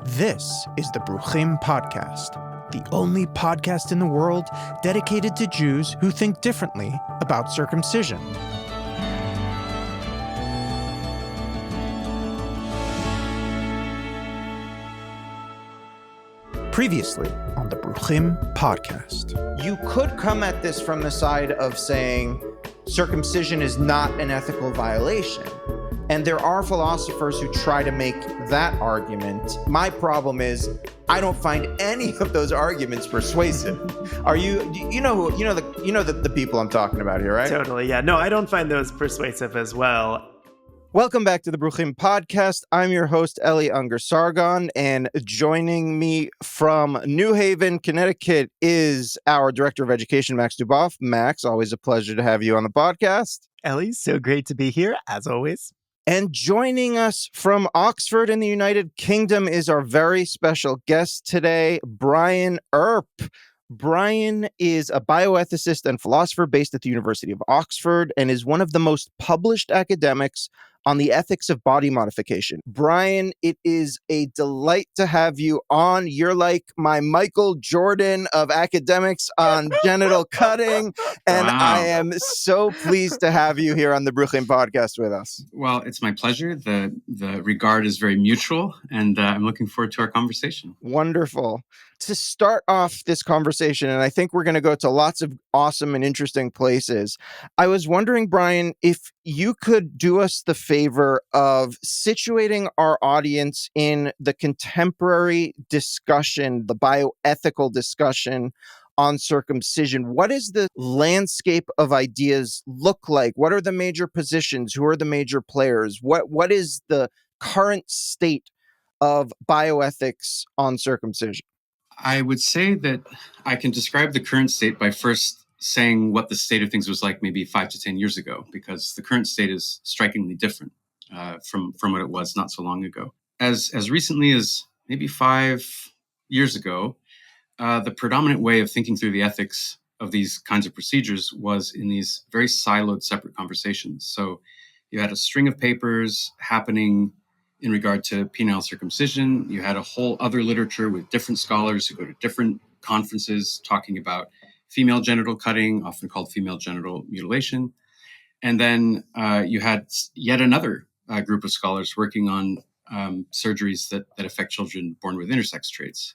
This is the Bruchim podcast, the only podcast in the world dedicated to Jews who think differently about circumcision. Previously on the Bruchim podcast. You could come at this from the side of saying circumcision is not an ethical violation. And there are philosophers who try to make that argument. My problem is I don't find any of those arguments persuasive. Are you the people I'm talking about here, right? Totally, yeah. No, I don't find those persuasive as well. Welcome back to the Bruchim podcast. I'm your host, Eli Sargon, and joining me from New Haven, Connecticut is our Director of Education, Max Duboff. Max, always a pleasure to have you on the podcast. Eli, so great to be here, as always. And joining us from Oxford in the United Kingdom is our very special guest today, Brian Earp. Brian is a bioethicist and philosopher based at the University of Oxford and is one of the most published academics on the ethics of body modification. Brian, it is a delight to have you on. You're like my Michael Jordan of academics on genital cutting, and Wow. I am so pleased to have you here on the Bruchim podcast with us. Well, it's my pleasure. The regard is very mutual, and I'm looking forward to our conversation. Wonderful. To start off this conversation, and I think we're going to go to lots of awesome and interesting places, I was wondering, Brian, if you could do us the favor of situating our audience in the contemporary discussion, the bioethical discussion on circumcision. What does the landscape of ideas look like? What are the major positions? Who are the major players? What is the current state of bioethics on circumcision? I would say that I can describe the current state by first saying what the state of things was like maybe 5 to 10 years ago, because the current state is strikingly different from what it was not so long ago. As recently as maybe 5 years ago, the predominant way of thinking through the ethics of these kinds of procedures was in these very siloed, separate conversations. So you had a string of papers happening in regard to penile circumcision. You had a whole other literature with different scholars who go to different conferences talking about female genital cutting, often called female genital mutilation. And then you had yet another group of scholars working on surgeries that affect children born with intersex traits.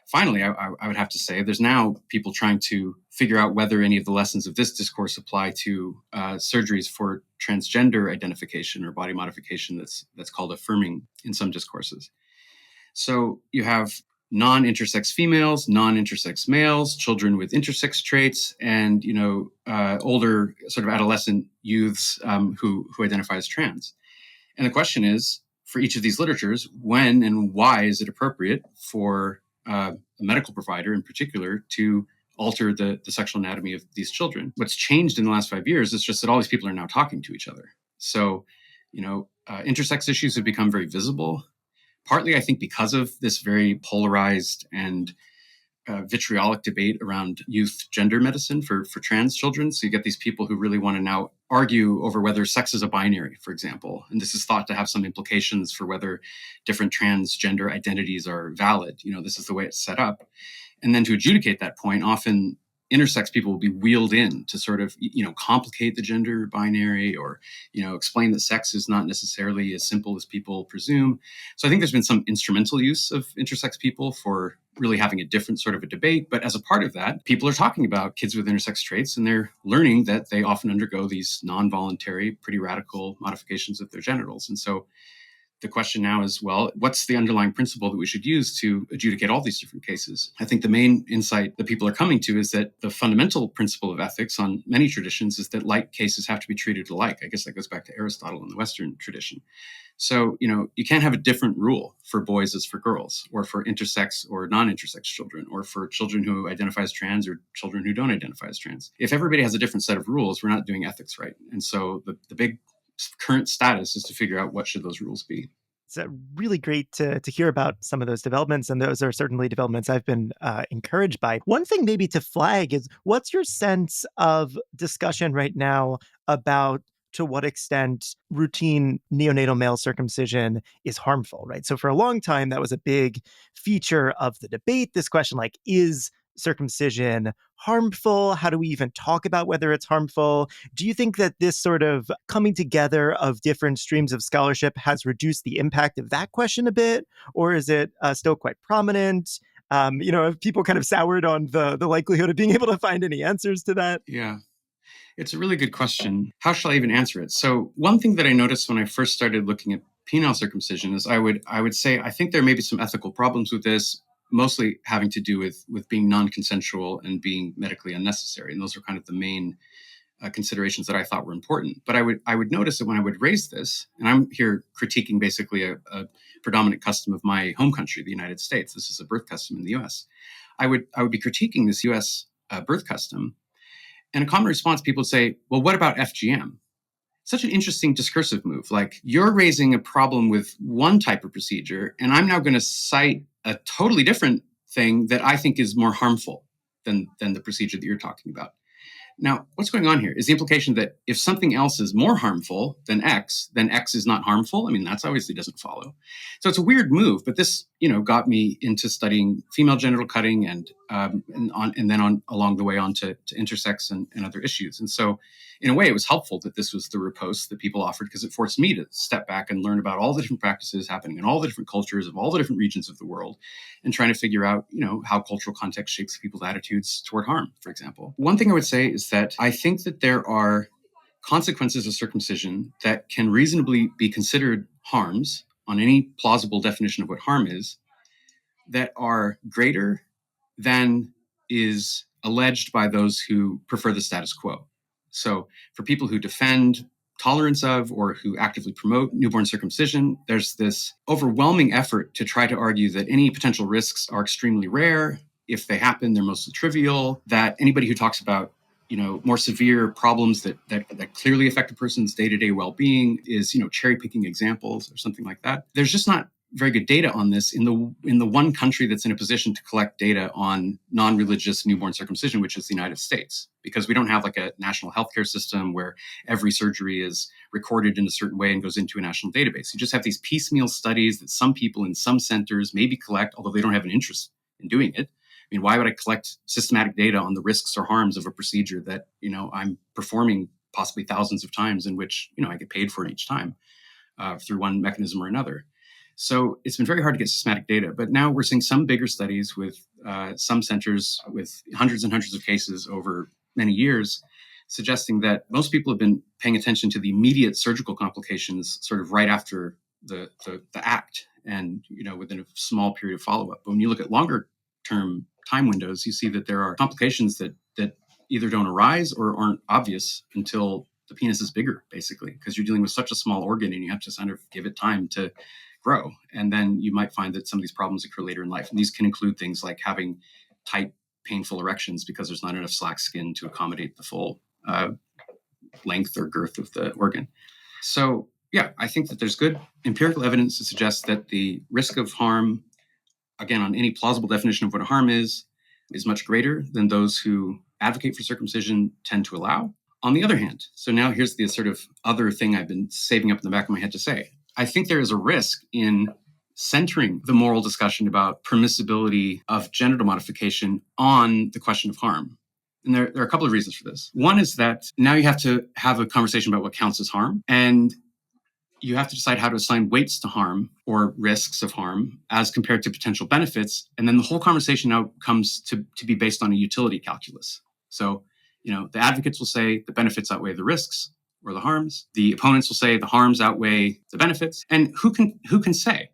Finally, I would have to say there's now people trying to figure out whether any of the lessons of this discourse apply to surgeries for transgender identification or body modification that's called affirming in some discourses. So you have non-intersex females, non-intersex males, children with intersex traits, and older sort of adolescent youths who identify as trans. And the question is, for each of these literatures, when and why is it appropriate for a medical provider in particular to alter the sexual anatomy of these children? What's changed in the last 5 years is just that all these people are now talking to each other. So, intersex issues have become very visible, partly, I think, because of this very polarized and vitriolic debate around youth gender medicine for trans children. So you get these people who really want to now argue over whether sex is a binary, for example. And this is thought to have some implications for whether different transgender identities are valid. This is the way it's set up. And then to adjudicate that point, often intersex people will be wheeled in to sort of, complicate the gender binary or, explain that sex is not necessarily as simple as people presume. So I think there's been some instrumental use of intersex people for really having a different sort of a debate. But as a part of that, people are talking about kids with intersex traits, and they're learning that they often undergo these non-voluntary, pretty radical modifications of their genitals. And so the question now is, well, what's the underlying principle that we should use to adjudicate all these different cases? I think the main insight that people are coming to is that the fundamental principle of ethics on many traditions is that like cases have to be treated alike. I guess that goes back to Aristotle in the Western tradition. So, you can't have a different rule for boys as for girls, or for intersex or non-intersex children, or for children who identify as trans or children who don't identify as trans. If everybody has a different set of rules, we're not doing ethics right. And so the big current status is to figure out what should those rules be. It's really great to hear about some of those developments, and those are certainly developments I've been encouraged by. One thing maybe to flag is, what's your sense of discussion right now about to what extent routine neonatal male circumcision is harmful, right? So for a long time, that was a big feature of the debate. This question, like, is circumcision harmful? How do we even talk about whether it's harmful? Do you think that this sort of coming together of different streams of scholarship has reduced the impact of that question a bit? Or is it still quite prominent? Have people kind of soured on the likelihood of being able to find any answers to that? Yeah. It's a really good question. How shall I even answer it? So one thing that I noticed when I first started looking at penile circumcision is I would say I think there may be some ethical problems with this, mostly having to do with being non-consensual and being medically unnecessary. And those are kind of the main considerations that I thought were important. But I would notice that when I would raise this, and I'm here critiquing basically a predominant custom of my home country, the United States. This is a birth custom in the U.S. I would be critiquing this U.S. Birth custom. And a common response, people would say, well, what about FGM? Such an interesting discursive move. Like, you're raising a problem with one type of procedure, and I'm now going to cite a totally different thing that I think is more harmful than the procedure that you're talking about. Now, what's going on here is the implication that if something else is more harmful than X is not harmful. I mean, that's obviously doesn't follow. So it's a weird move, but this, got me into studying female genital cutting and then along the way on to intersex and other issues. And so in a way, it was helpful that this was the riposte that people offered, because it forced me to step back and learn about all the different practices happening in all the different cultures of all the different regions of the world, and trying to figure out, how cultural context shapes people's attitudes toward harm, for example. One thing I would say is that I think that there are consequences of circumcision that can reasonably be considered harms on any plausible definition of what harm is, that are greater than is alleged by those who prefer the status quo. So for people who defend tolerance of or who actively promote newborn circumcision, there's this overwhelming effort to try to argue that any potential risks are extremely rare. If they happen, they're mostly trivial, that anybody who talks about more severe problems that clearly affect a person's day-to-day well-being is, cherry picking examples or something like that. There's just not very good data on this in the one country that's in a position to collect data on non-religious newborn circumcision, which is the United States, because we don't have like a national healthcare system where every surgery is recorded in a certain way and goes into a national database. You just have these piecemeal studies that some people in some centers maybe collect, although they don't have an interest in doing it. I mean, why would I collect systematic data on the risks or harms of a procedure that, I'm performing possibly thousands of times, in which, I get paid for it each time through one mechanism or another? So it's been very hard to get systematic data. But now we're seeing some bigger studies with some centers with hundreds and hundreds of cases over many years, suggesting that most people have been paying attention to the immediate surgical complications sort of right after the act and, within a small period of follow-up. But when you look at longer term time windows, you see that there are complications that either don't arise or aren't obvious until the penis is bigger, basically, because you're dealing with such a small organ and you have to kind of give it time to grow. And then you might find that some of these problems occur later in life. And these can include things like having tight, painful erections because there's not enough slack skin to accommodate the full length or girth of the organ. So, yeah, I think that there's good empirical evidence to suggest that the risk of harm, again, on any plausible definition of what a harm is much greater than those who advocate for circumcision tend to allow. On the other hand, so now here's the sort of other thing I've been saving up in the back of my head to say. I think there is a risk in centering the moral discussion about permissibility of genital modification on the question of harm. And there are a couple of reasons for this. One is that now you have to have a conversation about what counts as harm, and you have to decide how to assign weights to harm or risks of harm as compared to potential benefits. And then the whole conversation now comes to be based on a utility calculus. So, the advocates will say the benefits outweigh the risks or the harms. The opponents will say the harms outweigh the benefits. And who can say,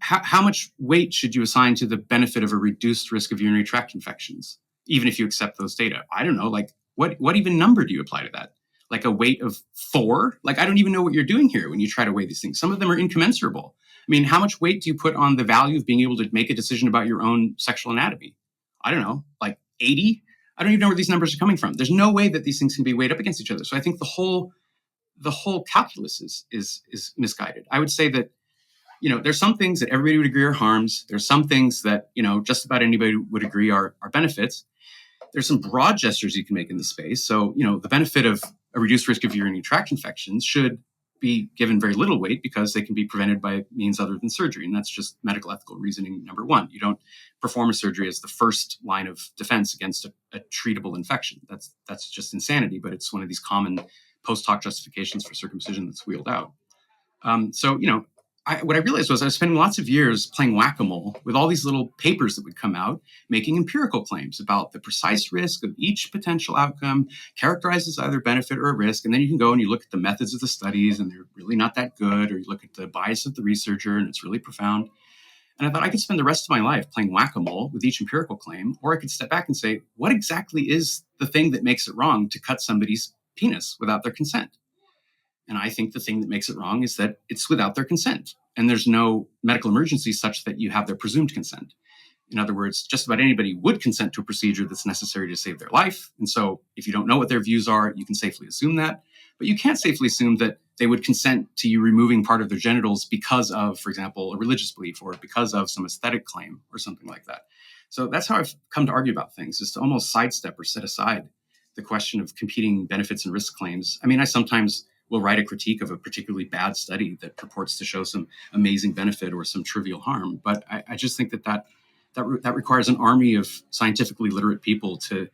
how much weight should you assign to the benefit of a reduced risk of urinary tract infections, even if you accept those data? I don't know, like what even number do you apply to that? Like a weight of 4? Like, I don't even know what you're doing here when you try to weigh these things. Some of them are incommensurable. I mean, how much weight do you put on the value of being able to make a decision about your own sexual anatomy? I don't know, like 80? I don't even know where these numbers are coming from. There's no way that these things can be weighed up against each other. So I think the whole calculus is misguided. I would say that, there's some things that everybody would agree are harms. There's some things that, just about anybody would agree are benefits. There's some broad gestures you can make in the space. So, the benefit of a reduced risk of urinary tract infections should be given very little weight because they can be prevented by means other than surgery. And that's just medical ethical reasoning number one. You don't perform a surgery as the first line of defense against a treatable infection. That's just insanity, but it's one of these common post hoc justifications for circumcision that's wheeled out. What I realized was I was spending lots of years playing whack-a-mole with all these little papers that would come out making empirical claims about the precise risk of each potential outcome, characterized as either benefit or a risk. And then you can go and you look at the methods of the studies and they're really not that good, or you look at the bias of the researcher and it's really profound. And I thought I could spend the rest of my life playing whack-a-mole with each empirical claim, or I could step back and say, what exactly is the thing that makes it wrong to cut somebody's penis without their consent? And I think the thing that makes it wrong is that it's without their consent. And there's no medical emergency such that you have their presumed consent. In other words, just about anybody would consent to a procedure that's necessary to save their life. And so if you don't know what their views are, you can safely assume that. But you can't safely assume that they would consent to you removing part of their genitals because of, for example, a religious belief or because of some aesthetic claim or something like that. So that's how I've come to argue about things, is to almost sidestep or set aside the question of competing benefits and risk claims. I mean, I sometimes will write a critique of a particularly bad study that purports to show some amazing benefit or some trivial harm. But I just think that requires an army of scientifically literate people to,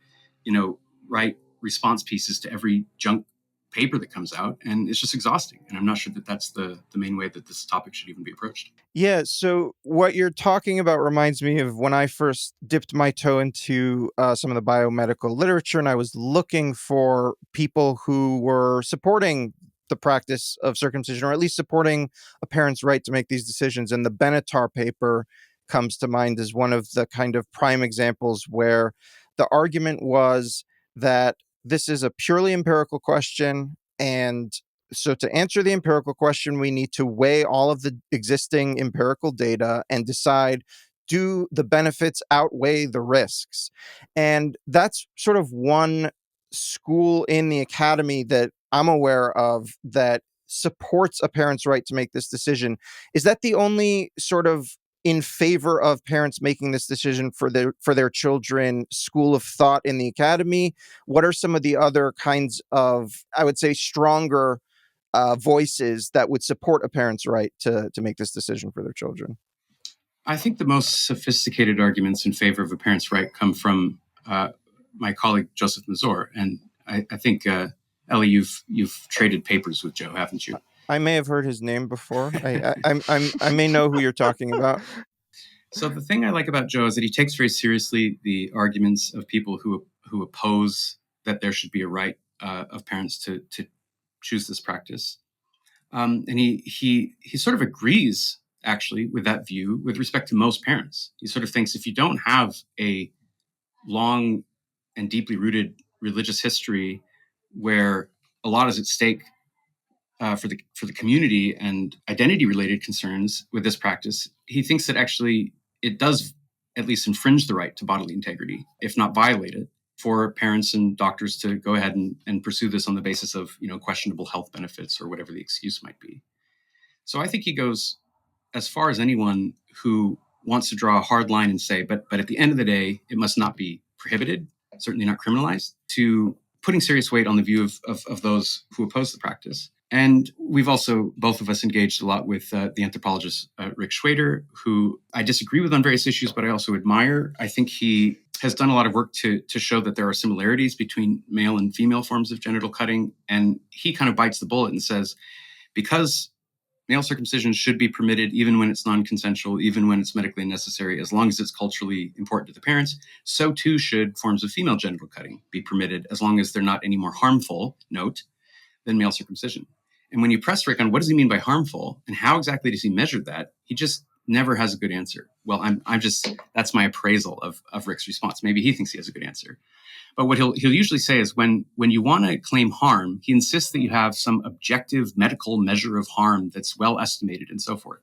write response pieces to every junk paper that comes out. And it's just exhausting. And I'm not sure that that's the main way that this topic should even be approached. Yeah, so what you're talking about reminds me of when I first dipped my toe into some of the biomedical literature, and I was looking for people who were supporting the practice of circumcision, or at least supporting a parent's right to make these decisions. And the Benatar paper comes to mind as one of the kind of prime examples where the argument was that this is a purely empirical question, and so to answer the empirical question, we need to weigh all of the existing empirical data and decide, do the benefits outweigh the risks? And that's sort of one school in the academy that I'm aware of that supports a parent's right to make this decision. Is that the only sort of in favor of parents making this decision for their children school of thought in the academy? What are some of the other kinds of, I would say, stronger voices that would support a parent's right to make this decision for their children? I think the most sophisticated arguments in favor of a parent's right come from my colleague Joseph Mazor, and I think Ellie, you've traded papers with Joe, haven't you? I may have heard his name before. I may know who you're talking about. So the thing I like about Joe is that he takes very seriously the arguments of people who oppose that there should be a right of parents to choose this practice, and he sort of agrees actually with that view with respect to most parents. He sort of thinks if you don't have a long and deeply rooted religious history where a lot is at stake for the community and identity related concerns with this practice, he thinks that actually it does at least infringe the right to bodily integrity, if not violate it, for parents and doctors to go ahead and pursue this on the basis of questionable health benefits or whatever the excuse might be. So I think he goes as far as anyone who wants to draw a hard line and say, but at the end of the day, it must not be prohibited, certainly not criminalized, to putting serious weight on the view of those who oppose the practice. And we've also, both of us, engaged a lot with the anthropologist Rick Shweder, who I disagree with on various issues, but I also admire. I think he has done a lot of work to show that there are similarities between male and female forms of genital cutting. And he kind of bites the bullet and says, because male circumcision should be permitted even when it's non-consensual, even when it's medically necessary, as long as it's culturally important to the parents, so too should forms of female genital cutting be permitted as long as they're not any more harmful, note, than male circumcision. And when you press Rick on what does he mean by harmful and how exactly does he measure that, he just never has a good answer. Well, I'm just, that's my appraisal of Rick's response. Maybe he thinks he has a good answer. But what he'll usually say is when you want to claim harm, he insists that you have some objective medical measure of harm that's well estimated and so forth.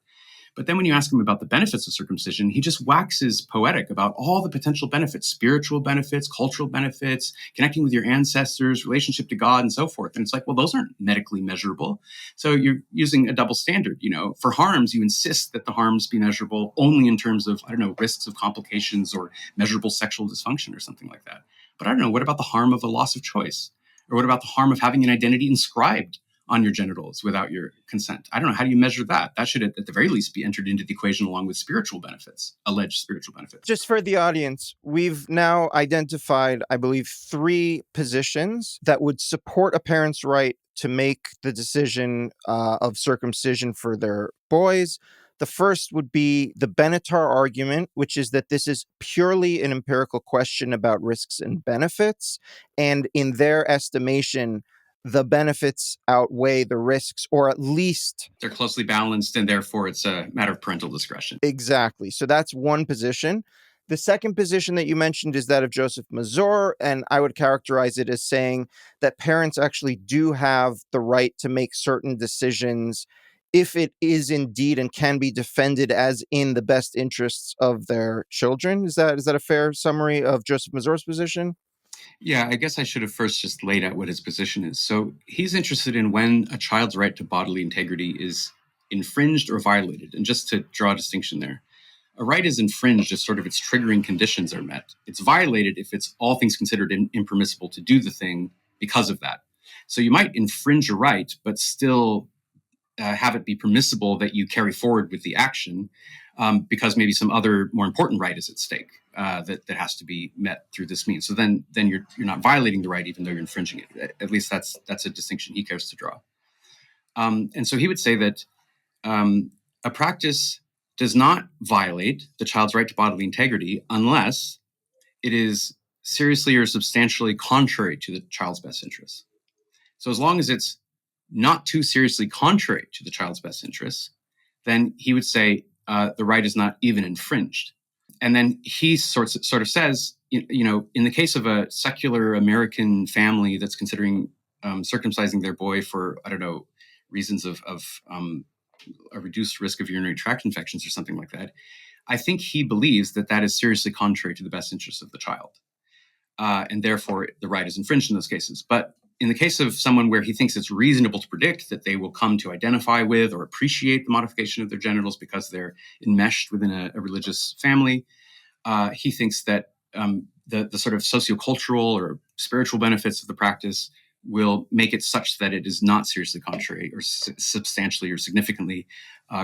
But then when you ask him about the benefits of circumcision, he just waxes poetic about all the potential benefits, spiritual benefits, cultural benefits, connecting with your ancestors, relationship to God, and so forth. And it's like, well, those aren't medically measurable. So you're using a double standard. For harms, you insist that the harms be measurable only in terms of, risks of complications or measurable sexual dysfunction or something like that. But I don't know, what about the harm of a loss of choice? Or what about the harm of having an identity inscribed on your genitals without your consent? I don't know. How do you measure that? That should, at the very least, be entered into the equation along with spiritual benefits, alleged spiritual benefits. Just for the audience, we've now identified, I believe, 3 positions that would support a parent's right to make the decision of circumcision for their boys. The first would be the Benatar argument, which is that this is purely an empirical question about risks and benefits. And in their estimation, the benefits outweigh the risks, or at least they're closely balanced, and therefore it's a matter of parental discretion. Exactly. So that's one position. The second position that you mentioned is that of Joseph Mazor, and I would characterize it as saying that parents actually do have the right to make certain decisions if it is indeed and can be defended as in the best interests of their children. Is that a fair summary of Joseph Mazor's position? Yeah, I guess I should have first just laid out what his position is. So he's interested in when a child's right to bodily integrity is infringed or violated. And just to draw a distinction there, a right is infringed if sort of its triggering conditions are met. It's violated if it's all things considered impermissible to do the thing because of that. So you might infringe a right, but still have it be permissible that you carry forward with the action because maybe some other more important right is at stake that has to be met through this means. So then you're not violating the right, even though you're infringing it. At least that's a distinction he cares to draw. And so he would say that a practice does not violate the child's right to bodily integrity unless it is seriously or substantially contrary to the child's best interests. So as long as it's not too seriously contrary to the child's best interests, then he would say the right is not even infringed. And then he sort of says, in the case of a secular American family that's considering circumcising their boy for, I don't know, reasons of a reduced risk of urinary tract infections or something like that, I think he believes that that is seriously contrary to the best interests of the child. And therefore, the right is infringed in those cases. But in the case of someone where he thinks it's reasonable to predict that they will come to identify with or appreciate the modification of their genitals because they're enmeshed within a religious family, he thinks that the sort of sociocultural or spiritual benefits of the practice will make it such that it is not seriously contrary or substantially or significantly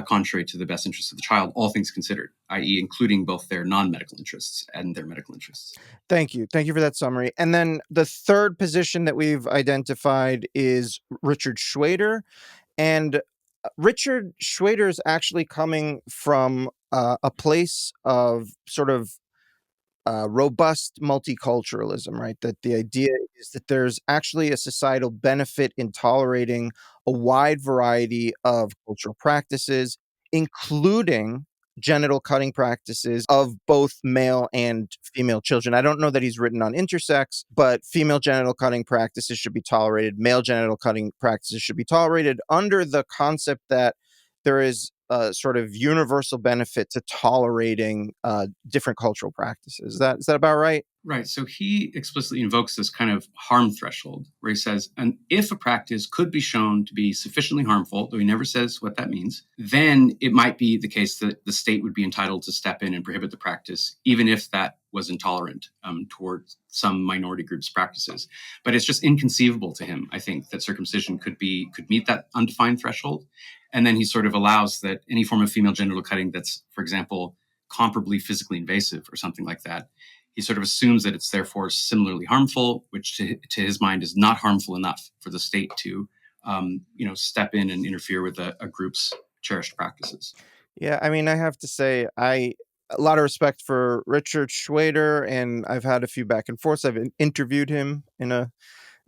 contrary to the best interests of the child, all things considered, i.e. including both their non-medical interests and their medical interests. Thank you. Thank you for that summary. And then the third position that we've identified is Richard Shweder. And Richard Shweder is actually coming from a place of sort of robust multiculturalism, right? That the idea is that there's actually a societal benefit in tolerating a wide variety of cultural practices, including genital cutting practices of both male and female children. I don't know that he's written on intersex, but female genital cutting practices should be tolerated. Male genital cutting practices should be tolerated under the concept that there is a sort of universal benefit to tolerating different cultural practices. Is that about right? Right. So he explicitly invokes this kind of harm threshold where he says, and if a practice could be shown to be sufficiently harmful, though he never says what that means, then it might be the case that the state would be entitled to step in and prohibit the practice, even if that was intolerant towards some minority groups' practices. But it's just inconceivable to him, I think, that circumcision could meet that undefined threshold. And then he sort of allows that any form of female genital cutting that's, for example, comparably physically invasive or something like that, he sort of assumes that it's therefore similarly harmful, which to his mind is not harmful enough for the state to, step in and interfere with a group's cherished practices. Yeah, I mean, I have to say, a lot of respect for Richard Shweder, and I've had a few back and forths. I've interviewed him in a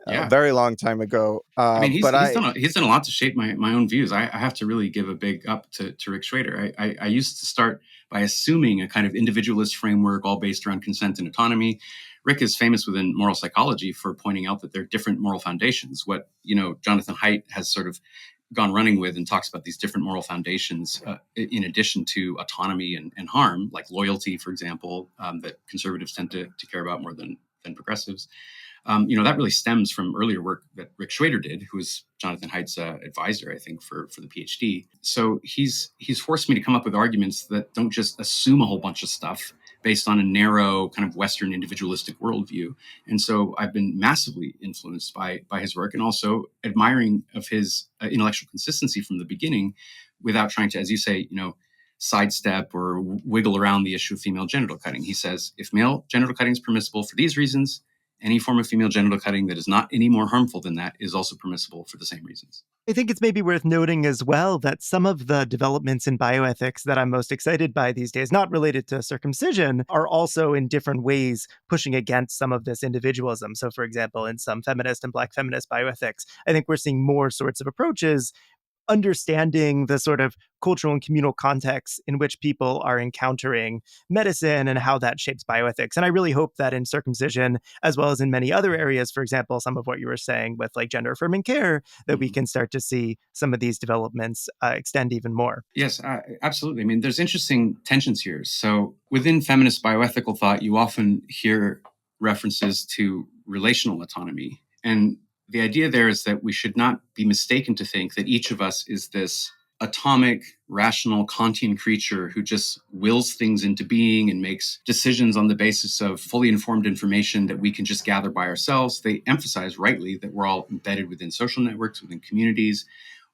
very long time ago. I mean, he's done a lot to shape my own views. I have to really give a big up to Rick Shweder. I used to start by assuming a kind of individualist framework all based around consent and autonomy. Rick is famous within moral psychology for pointing out that there are different moral foundations. What, Jonathan Haidt has sort of gone running with and talks about these different moral foundations in addition to autonomy and harm, like loyalty, for example, that conservatives tend to care about more than progressives. That really stems from earlier work that Rick Shweder did, who was Jonathan Haidt's advisor, I think, for the PhD. So he's forced me to come up with arguments that don't just assume a whole bunch of stuff, based on a narrow kind of Western individualistic worldview. And so I've been massively influenced by his work, and also admiring of his intellectual consistency from the beginning, without trying to, as you say, sidestep or wiggle around the issue of female genital cutting. He says, if male genital cutting is permissible for these reasons, any form of female genital cutting that is not any more harmful than that is also permissible for the same reasons. I think it's maybe worth noting as well that some of the developments in bioethics that I'm most excited by these days, not related to circumcision, are also in different ways pushing against some of this individualism. So, for example, in some feminist and Black feminist bioethics, I think we're seeing more sorts of approaches understanding the sort of cultural and communal contexts in which people are encountering medicine and how that shapes bioethics. And I really hope that in circumcision, as well as in many other areas, for example, some of what you were saying with like gender affirming care, that we can start to see some of these developments extend even more. Yes, absolutely. I mean, there's interesting tensions here. So within feminist bioethical thought, you often hear references to relational autonomy. And the idea there is that we should not be mistaken to think that each of us is this atomic, rational, Kantian creature who just wills things into being and makes decisions on the basis of fully informed information that we can just gather by ourselves. They emphasize rightly that we're all embedded within social networks, within communities.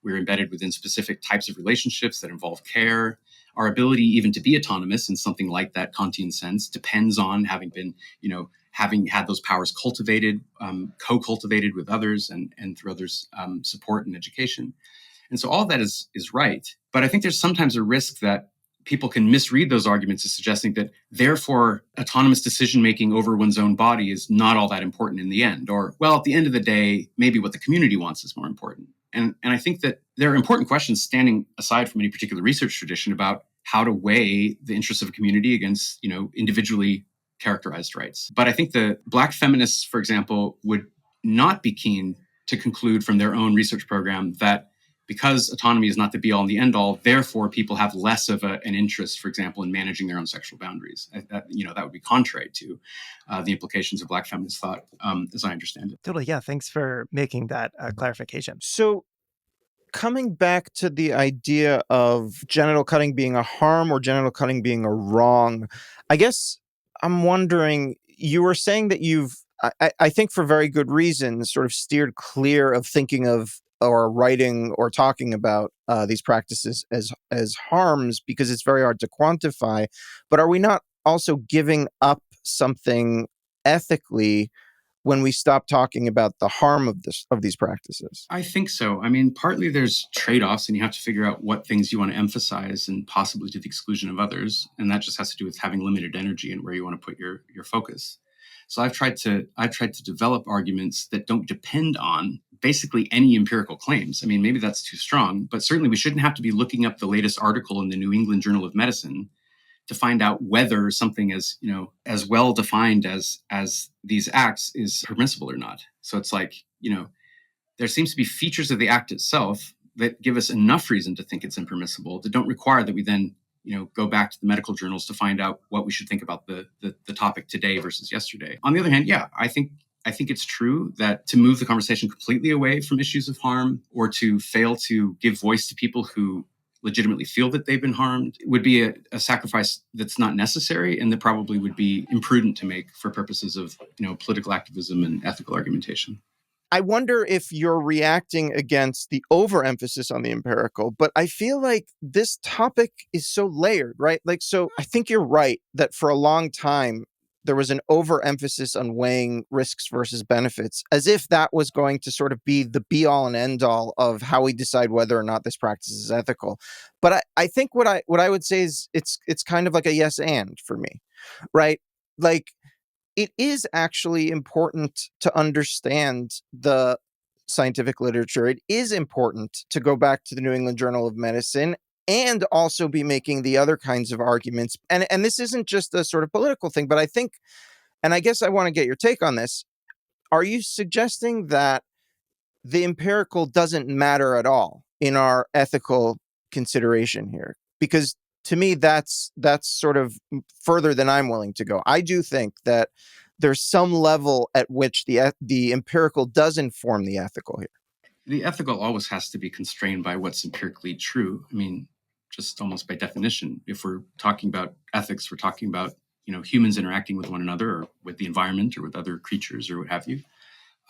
We're embedded within specific types of relationships that involve care. Our ability even to be autonomous in something like that Kantian sense depends on having been, having had those powers cultivated, co-cultivated with others and through others' support and education. And so all of that is right. But I think there's sometimes a risk that people can misread those arguments as suggesting that therefore autonomous decision-making over one's own body is not all that important in the end. Or, well, at the end of the day, maybe what the community wants is more important. And I think that there are important questions standing aside from any particular research tradition about how to weigh the interests of a community against, individually characterized rights. But I think the Black feminists, for example, would not be keen to conclude from their own research program that because autonomy is not the be-all and the end-all, therefore people have less of an interest, for example, in managing their own sexual boundaries. That would be contrary to the implications of Black feminist thought, as I understand it. Totally. Yeah. Thanks for making that clarification. So, coming back to the idea of genital cutting being a harm or genital cutting being a wrong, I guess I'm wondering, you were saying that I think for very good reasons, sort of steered clear of thinking of or writing or talking about these practices as harms because it's very hard to quantify. But are we not also giving up something ethically when we stop talking about the harm of these practices? I think so. I mean, partly there's trade-offs, and you have to figure out what things you want to emphasize, and possibly to the exclusion of others. And that just has to do with having limited energy and where you want to put your focus. So I've tried to develop arguments that don't depend on basically any empirical claims. I mean, maybe that's too strong, but certainly we shouldn't have to be looking up the latest article in the New England Journal of Medicine to find out whether something as well defined as these acts is permissible or not. So it's like, there seems to be features of the act itself that give us enough reason to think it's impermissible that don't require that we then go back to the medical journals to find out what we should think about the topic today versus yesterday. On the other hand, yeah, I think it's true that to move the conversation completely away from issues of harm or to fail to give voice to people who legitimately feel that they've been harmed would be a sacrifice that's not necessary and that probably would be imprudent to make for purposes of political activism and ethical argumentation. I wonder if you're reacting against the overemphasis on the empirical, but I feel like this topic is so layered, right? So I think you're right that for a long time, there was an overemphasis on weighing risks versus benefits, as if that was going to sort of be the be all and end all of how we decide whether or not this practice is ethical. But I think what I would say is it's kind of like a yes and for me, right? Like, it is actually important to understand the scientific literature. It is important to go back to the New England Journal of Medicine and also be making the other kinds of arguments. And this isn't just a sort of political thing, but I think, and I guess I want to get your take on this. Are you suggesting that the empirical doesn't matter at all in our ethical consideration here? Because to me, that's sort of further than I'm willing to go. I do think that there's some level at which the empirical does inform the ethical here. The ethical always has to be constrained by what's empirically true. I mean, just almost by definition, if we're talking about ethics, we're talking about humans interacting with one another or with the environment or with other creatures or what have you.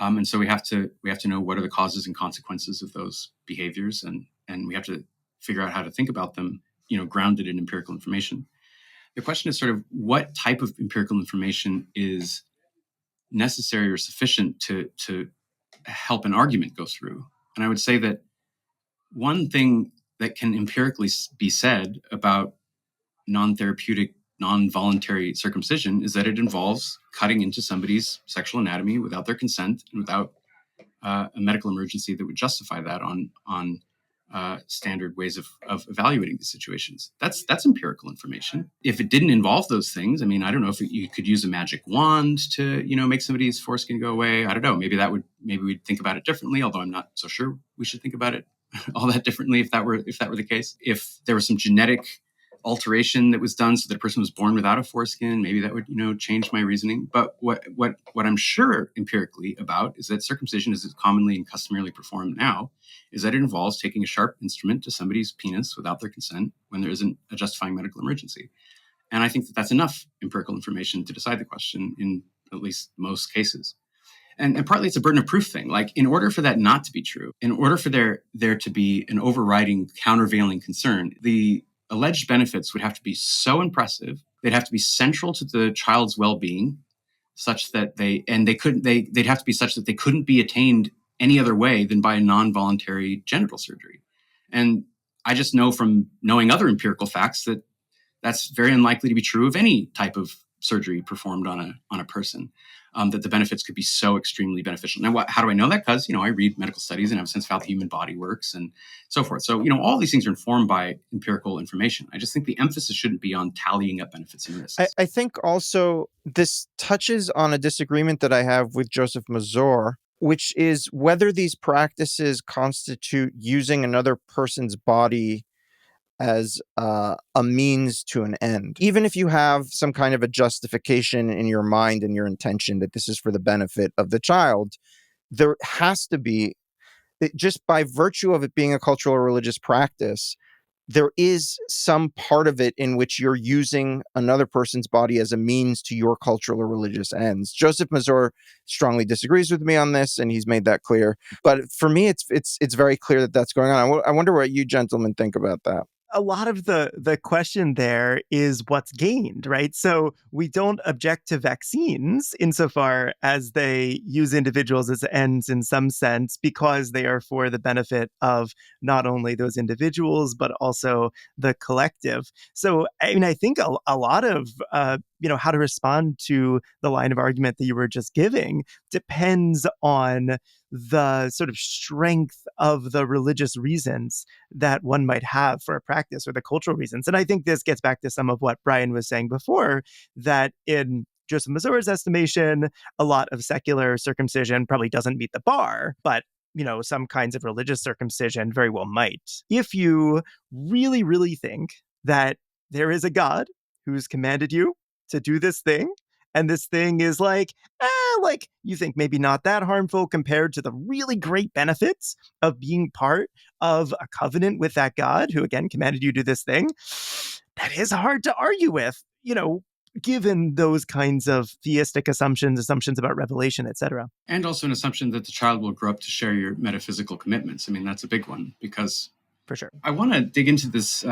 And so we have to know what are the causes and consequences of those behaviors, and we have to figure out how to think about them, grounded in empirical information. The question is sort of what type of empirical information is necessary or sufficient to help an argument go through. And I would say that one thing that can empirically be said about non-therapeutic, non-voluntary circumcision is that it involves cutting into somebody's sexual anatomy without their consent and without a medical emergency that would justify that on standard ways of evaluating these situations. That's empirical information. If it didn't involve those things, I mean, I don't know if you could use a magic wand to, make somebody's foreskin go away. I don't know. Maybe we'd think about it differently, although I'm not so sure we should think about it all that differently if that were the case. If there was some genetic alteration that was done so that a person was born without a foreskin, maybe that would, change my reasoning. But what I'm sure empirically about is that circumcision, as it's commonly and customarily performed now, is that it involves taking a sharp instrument to somebody's penis without their consent when there isn't a justifying medical emergency. And I think that that's enough empirical information to decide the question in at least most cases. And partly it's a burden of proof thing. Like, in order for that not to be true, in order for there to be an overriding countervailing concern, the alleged benefits would have to be so impressive, they'd have to be central to the child's well-being, such that they'd have to be such that they couldn't be attained any other way than by a non-voluntary genital surgery. And I just know from knowing other empirical facts that that's very unlikely to be true of any type of surgery performed on a person. That the benefits could be so extremely beneficial. Now, how do I know that? Because, I read medical studies and have a sense of how the human body works and so forth. So, all these things are informed by empirical information. I just think the emphasis shouldn't be on tallying up benefits and risks. I think also this touches on a disagreement that I have with Joseph Mazor, which is whether these practices constitute using another person's body as a means to an end. Even if you have some kind of a justification in your mind and your intention that this is for the benefit of the child, there has to be, just by virtue of it being a cultural or religious practice, there is some part of it in which you're using another person's body as a means to your cultural or religious ends. Joseph Mazor strongly disagrees with me on this, and he's made that clear. But for me, it's very clear that that's going on. I wonder what you gentlemen think about that. A lot of the question there is what's gained, right? So we don't object to vaccines insofar as they use individuals as ends in some sense, because they are for the benefit of not only those individuals, but also the collective. So, I mean, I think a lot of, how to respond to the line of argument that you were just giving depends on the sort of strength of the religious reasons that one might have for a practice or the cultural reasons. And I think this gets back to some of what Brian was saying before, that in Joseph Mazor's estimation, a lot of secular circumcision probably doesn't meet the bar, but some kinds of religious circumcision very well might. If you really, really think that there is a God who's commanded you to do this thing, and this thing is like you think maybe not that harmful compared to the really great benefits of being part of a covenant with that God who, again, commanded you to do this thing, that is hard to argue with, given those kinds of theistic assumptions about revelation, etc. And also an assumption that the child will grow up to share your metaphysical commitments. I mean, that's a big one, because for sure, I want to dig into this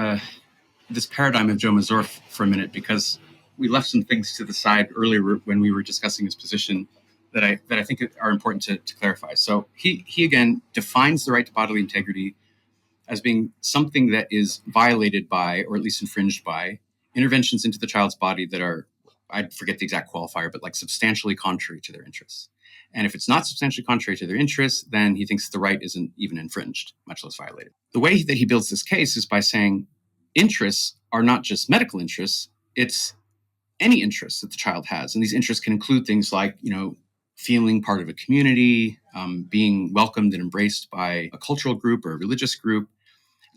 paradigm of Joe Mazor for a minute, because we left some things to the side earlier when we were discussing his position that I think are important to clarify. So he again defines the right to bodily integrity as being something that is violated by, or at least infringed by, interventions into the child's body that are, I forget the exact qualifier, but like substantially contrary to their interests. And if it's not substantially contrary to their interests, then he thinks the right isn't even infringed, much less violated. The way that he builds this case is by saying interests are not just medical interests, it's any interests that the child has. And these interests can include things like, feeling part of a community, being welcomed and embraced by a cultural group or a religious group.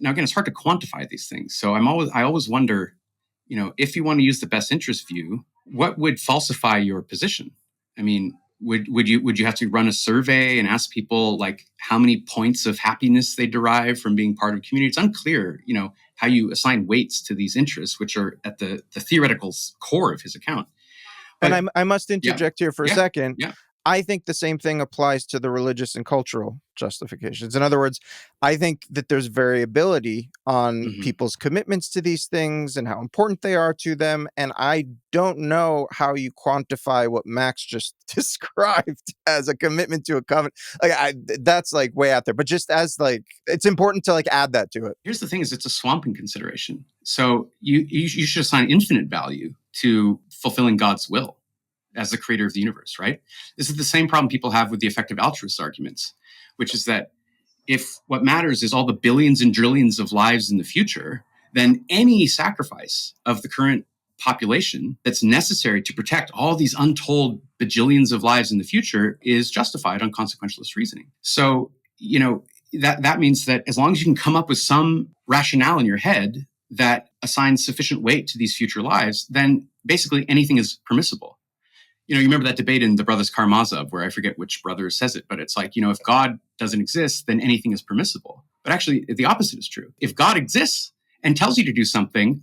Now, again, it's hard to quantify these things. So I always wonder, if you want to use the best interest view, what would falsify your position? I mean, would you have to run a survey and ask people like how many points of happiness they derive from being part of a community? It's unclear, how you assign weights to these interests, which are at the theoretical core of his account. But, and I must interject here for a second. Yeah. I think the same thing applies to the religious and cultural justifications. In other words, I think that there's variability on people's commitments to these things and how important they are to them. And I don't know how you quantify what Max just described as a commitment to a covenant. Like, that's like way out there. But just as like, it's important to like add that to it. Here's the thing: is it's a swamping consideration. So you should assign infinite value to fulfilling God's will as the creator of the universe, right? This is the same problem people have with the effective altruist arguments, which is that if what matters is all the billions and trillions of lives in the future, then any sacrifice of the current population that's necessary to protect all these untold bajillions of lives in the future is justified on consequentialist reasoning. So, that means that as long as you can come up with some rationale in your head that assigns sufficient weight to these future lives, then basically anything is permissible. You remember that debate in the Brothers Karamazov, where I forget which brother says it, but it's like, if God doesn't exist, then anything is permissible. But actually, the opposite is true. If God exists and tells you to do something,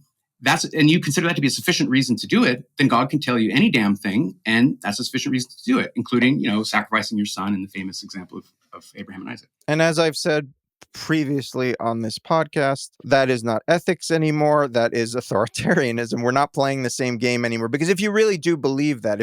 and you consider that to be a sufficient reason to do it, then God can tell you any damn thing, and that's a sufficient reason to do it, including, sacrificing your son in the famous example of Abraham and Isaac. And as I've said previously on this podcast, that is not ethics anymore. That is authoritarianism. We're not playing the same game anymore. Because if you really do believe that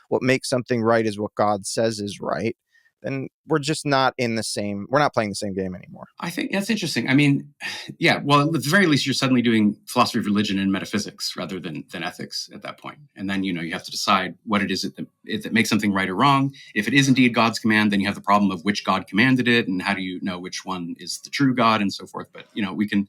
what makes something right is what God says is right, then we're just not we're not playing the same game anymore. I think that's interesting. I mean, yeah, well, at the very least, you're suddenly doing philosophy of religion and metaphysics rather than ethics at that point. And then, you have to decide what it is that makes something right or wrong. If it is indeed God's command, then you have the problem of which God commanded it and how do you know which one is the true God and so forth. But, we can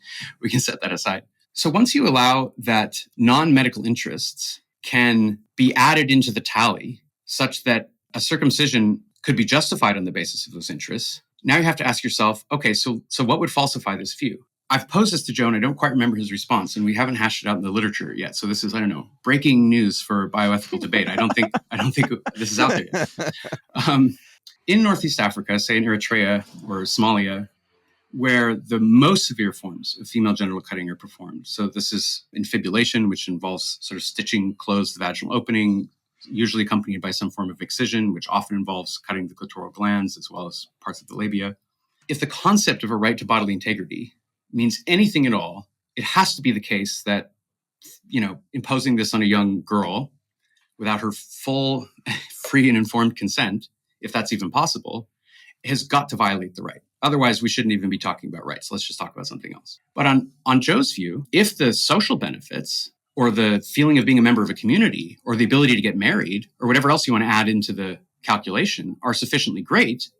set that aside. So once you allow that non-medical interests can be added into the tally such that a circumcision could be justified on the basis of those interests, now you have to ask yourself, okay, so what would falsify this view? I've posed this to Joe, and I don't quite remember his response, and we haven't hashed it out in the literature yet. So this is, I don't know, breaking news for bioethical debate. I don't think this is out there yet. In Northeast Africa, say in Eritrea or Somalia, where the most severe forms of female genital cutting are performed. So this is infibulation, which involves sort of stitching closed the vaginal opening, usually accompanied by some form of excision, which often involves cutting the clitoral glands as well as parts of the labia. If the concept of a right to bodily integrity means anything at all, it has to be the case that, imposing this on a young girl without her full, free and informed consent, if that's even possible, has got to violate the right. Otherwise, we shouldn't even be talking about rights. Let's just talk about something else. But on Joe's view, if the social benefits or the feeling of being a member of a community or the ability to get married or whatever else you want to add into the calculation are sufficiently great,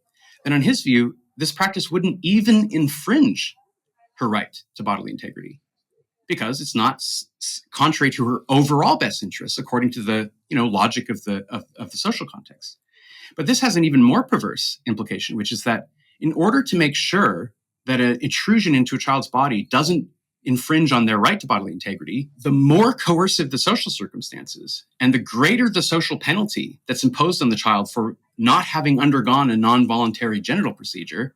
then on his view, this practice wouldn't even infringe her right to bodily integrity because it's not contrary to her overall best interests according to the logic of the social context. But this has an even more perverse implication, which is that in order to make sure that an intrusion into a child's body doesn't infringe on their right to bodily integrity, the more coercive the social circumstances and the greater the social penalty that's imposed on the child for not having undergone a non-voluntary genital procedure,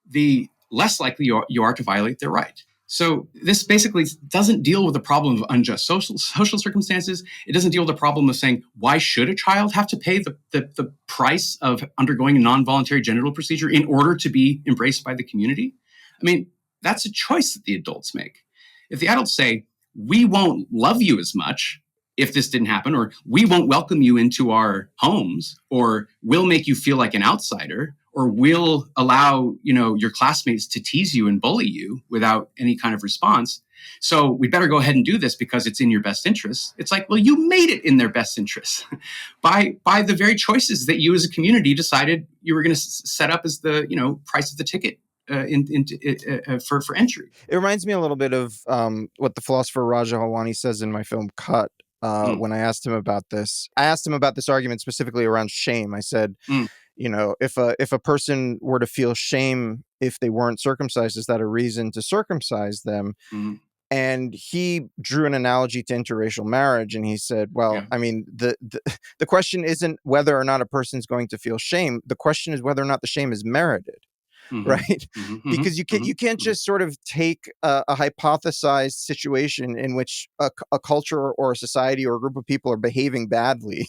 the less likely you are to violate their right. So this basically doesn't deal with the problem of unjust social circumstances. It doesn't deal with the problem of saying, why should a child have to pay the price of undergoing a non-voluntary genital procedure in order to be embraced by the community? I mean, that's a choice that the adults make. If the adults say, we won't love you as much if this didn't happen, or we won't welcome you into our homes, or we'll make you feel like an outsider, or we'll allow, your classmates to tease you and bully you without any kind of response. So we better go ahead and do this because it's in your best interest. It's like, well, you made it in their best interest by the very choices that you as a community decided you were going to set up as the, price of the ticket for entry. It reminds me a little bit of what the philosopher Raja Halwani says in my film Cut. When I asked him about this, argument specifically around shame. I said, if a person were to feel shame if they weren't circumcised, is that a reason to circumcise them? Mm-hmm. And he drew an analogy to interracial marriage, and he said, well, I mean, the question isn't whether or not a person's going to feel shame. The question is whether or not the shame is merited. right? Because you can't just sort of take a hypothesized situation in which a culture or a society or a group of people are behaving badly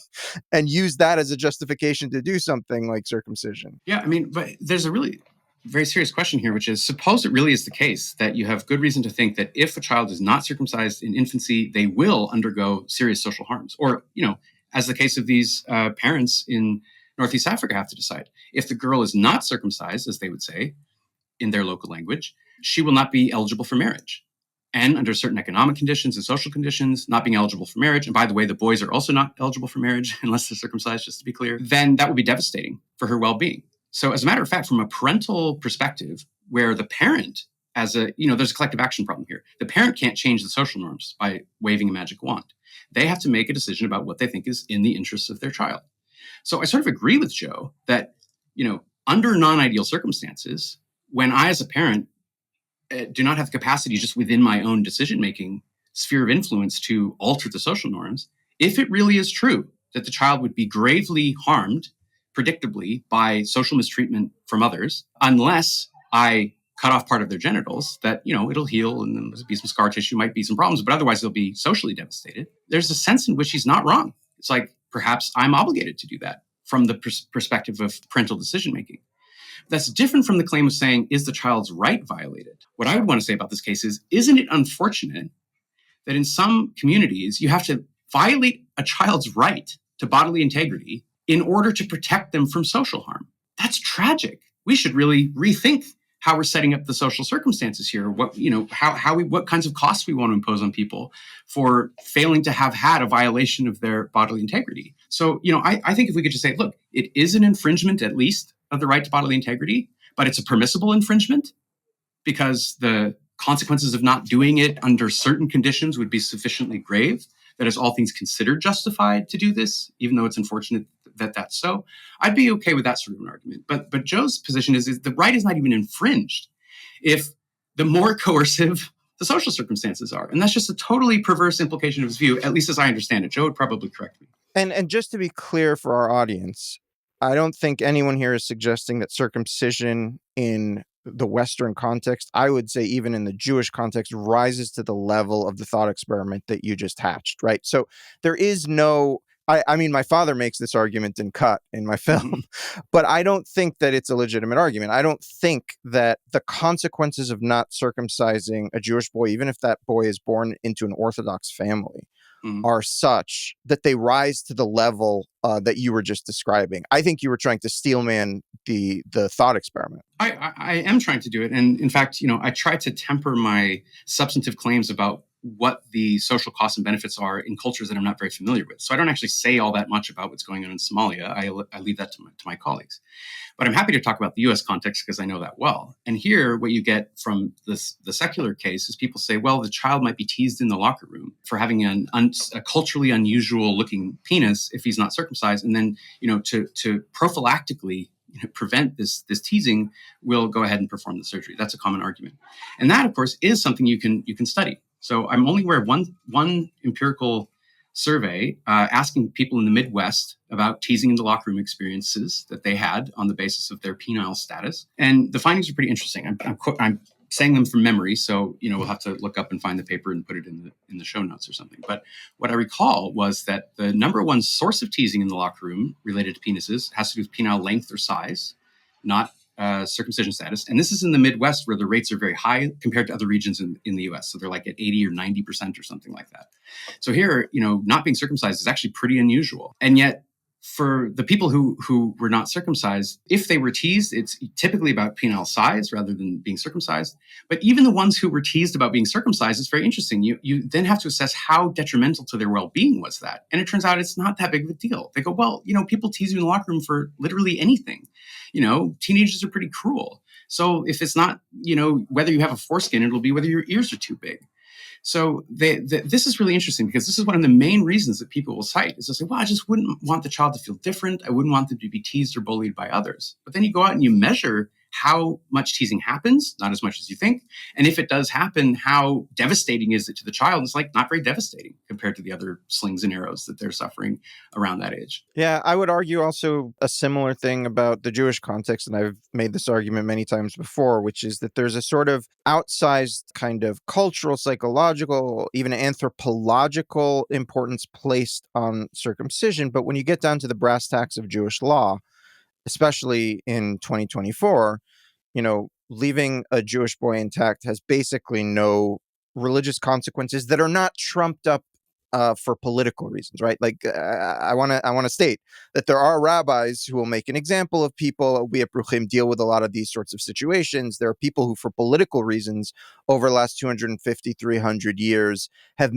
and use that as a justification to do something like circumcision. Yeah, I mean, but there's a really very serious question here, which is, suppose it really is the case that you have good reason to think that if a child is not circumcised in infancy, they will undergo serious social harms. Or, as the case of these parents in Northeast Africa have to decide. If the girl is not circumcised, as they would say in their local language, she will not be eligible for marriage. And under certain economic conditions and social conditions, not being eligible for marriage, and by the way, the boys are also not eligible for marriage unless they're circumcised, just to be clear, then that would be devastating for her well-being. So as a matter of fact, from a parental perspective, where the parent, there's a collective action problem here. The parent can't change the social norms by waving a magic wand. They have to make a decision about what they think is in the interests of their child. So I sort of agree with Joe that, under non-ideal circumstances, when I, as a parent, do not have the capacity just within my own decision-making sphere of influence to alter the social norms, if it really is true that the child would be gravely harmed, predictably, by social mistreatment from others, unless I cut off part of their genitals, that, it'll heal and then there'll be some scar tissue, might be some problems, but otherwise they'll be socially devastated. There's a sense in which he's not wrong. It's like, perhaps I'm obligated to do that from the perspective of parental decision-making. That's different from the claim of saying, is the child's right violated? What I would want to say about this case is, isn't it unfortunate that in some communities you have to violate a child's right to bodily integrity in order to protect them from social harm? That's tragic. We should really rethink how we're setting up the social circumstances here. What kinds of costs we want to impose on people for failing to have had a violation of their bodily integrity. So, I think if we could just say, look, it is an infringement, at least, of the right to bodily integrity, but it's a permissible infringement because the consequences of not doing it under certain conditions would be sufficiently grave that as all things considered justified to do this, even though it's unfortunate that that's so. I'd be okay with that sort of an argument. But Joe's position is the right is not even infringed if the more coercive the social circumstances are. And that's just a totally perverse implication of his view, at least as I understand it. Joe would probably correct me. And just to be clear for our audience, I don't think anyone here is suggesting that circumcision in the Western context, I would say even in the Jewish context, rises to the level of the thought experiment that you just hatched, right? So there is no, I mean, my father makes this argument in Cut in my film, but I don't think that it's a legitimate argument. I don't think that the consequences of not circumcising a Jewish boy, even if that boy is born into an Orthodox family, are such that they rise to the level that you were just describing. I think you were trying to steelman the thought experiment. I am trying to do it. And in fact, I try to temper my substantive claims about what the social costs and benefits are in cultures that I'm not very familiar with. So I don't actually say all that much about what's going on in Somalia. I leave that to my colleagues. But I'm happy to talk about the U.S. context because I know that well. And here, what you get from the secular case is people say, well, the child might be teased in the locker room for having a culturally unusual looking penis if he's not circumcised. And then, to prophylactically prevent this teasing, we'll go ahead and perform the surgery. That's a common argument. And that, of course, is something you can study. So I'm only aware of one empirical survey asking people in the Midwest about teasing in the locker room experiences that they had on the basis of their penile status. And the findings are pretty interesting. I'm saying them from memory, so we'll have to look up and find the paper and put it in the show notes or something. But what I recall was that the number one source of teasing in the locker room related to penises has to do with penile length or size, not circumcision status. And this is in the Midwest where the rates are very high compared to other regions in the US. So they're like at 80 or 90% or something like that. So here, not being circumcised is actually pretty unusual. And yet for the people who were not circumcised, if they were teased, it's typically about penile size rather than being circumcised. But even the ones who were teased about being circumcised, it's very interesting. You then have to assess how detrimental to their well-being was that. And it turns out it's not that big of a deal. They go, well, people tease you in the locker room for literally anything. Teenagers are pretty cruel. So if it's not, whether you have a foreskin, it'll be whether your ears are too big. So this is really interesting because this is one of the main reasons that people will cite is to say, well, I just wouldn't want the child to feel different. I wouldn't want them to be teased or bullied by others. But then you go out and you measure how much teasing happens, not as much as you think. And if it does happen, how devastating is it to the child? It's like not very devastating compared to the other slings and arrows that they're suffering around that age. Yeah, I would argue also a similar thing about the Jewish context, and I've made this argument many times before, which is that there's a sort of outsized kind of cultural, psychological, even anthropological importance placed on circumcision. But when you get down to the brass tacks of Jewish law, especially in 2024, leaving a Jewish boy intact has basically no religious consequences that are not trumped up for political reasons, right? Like, I want to state that there are rabbis who will make an example of people. We at Bruchim deal with a lot of these sorts of situations. There are people who, for political reasons, over the last 250, 300 years, have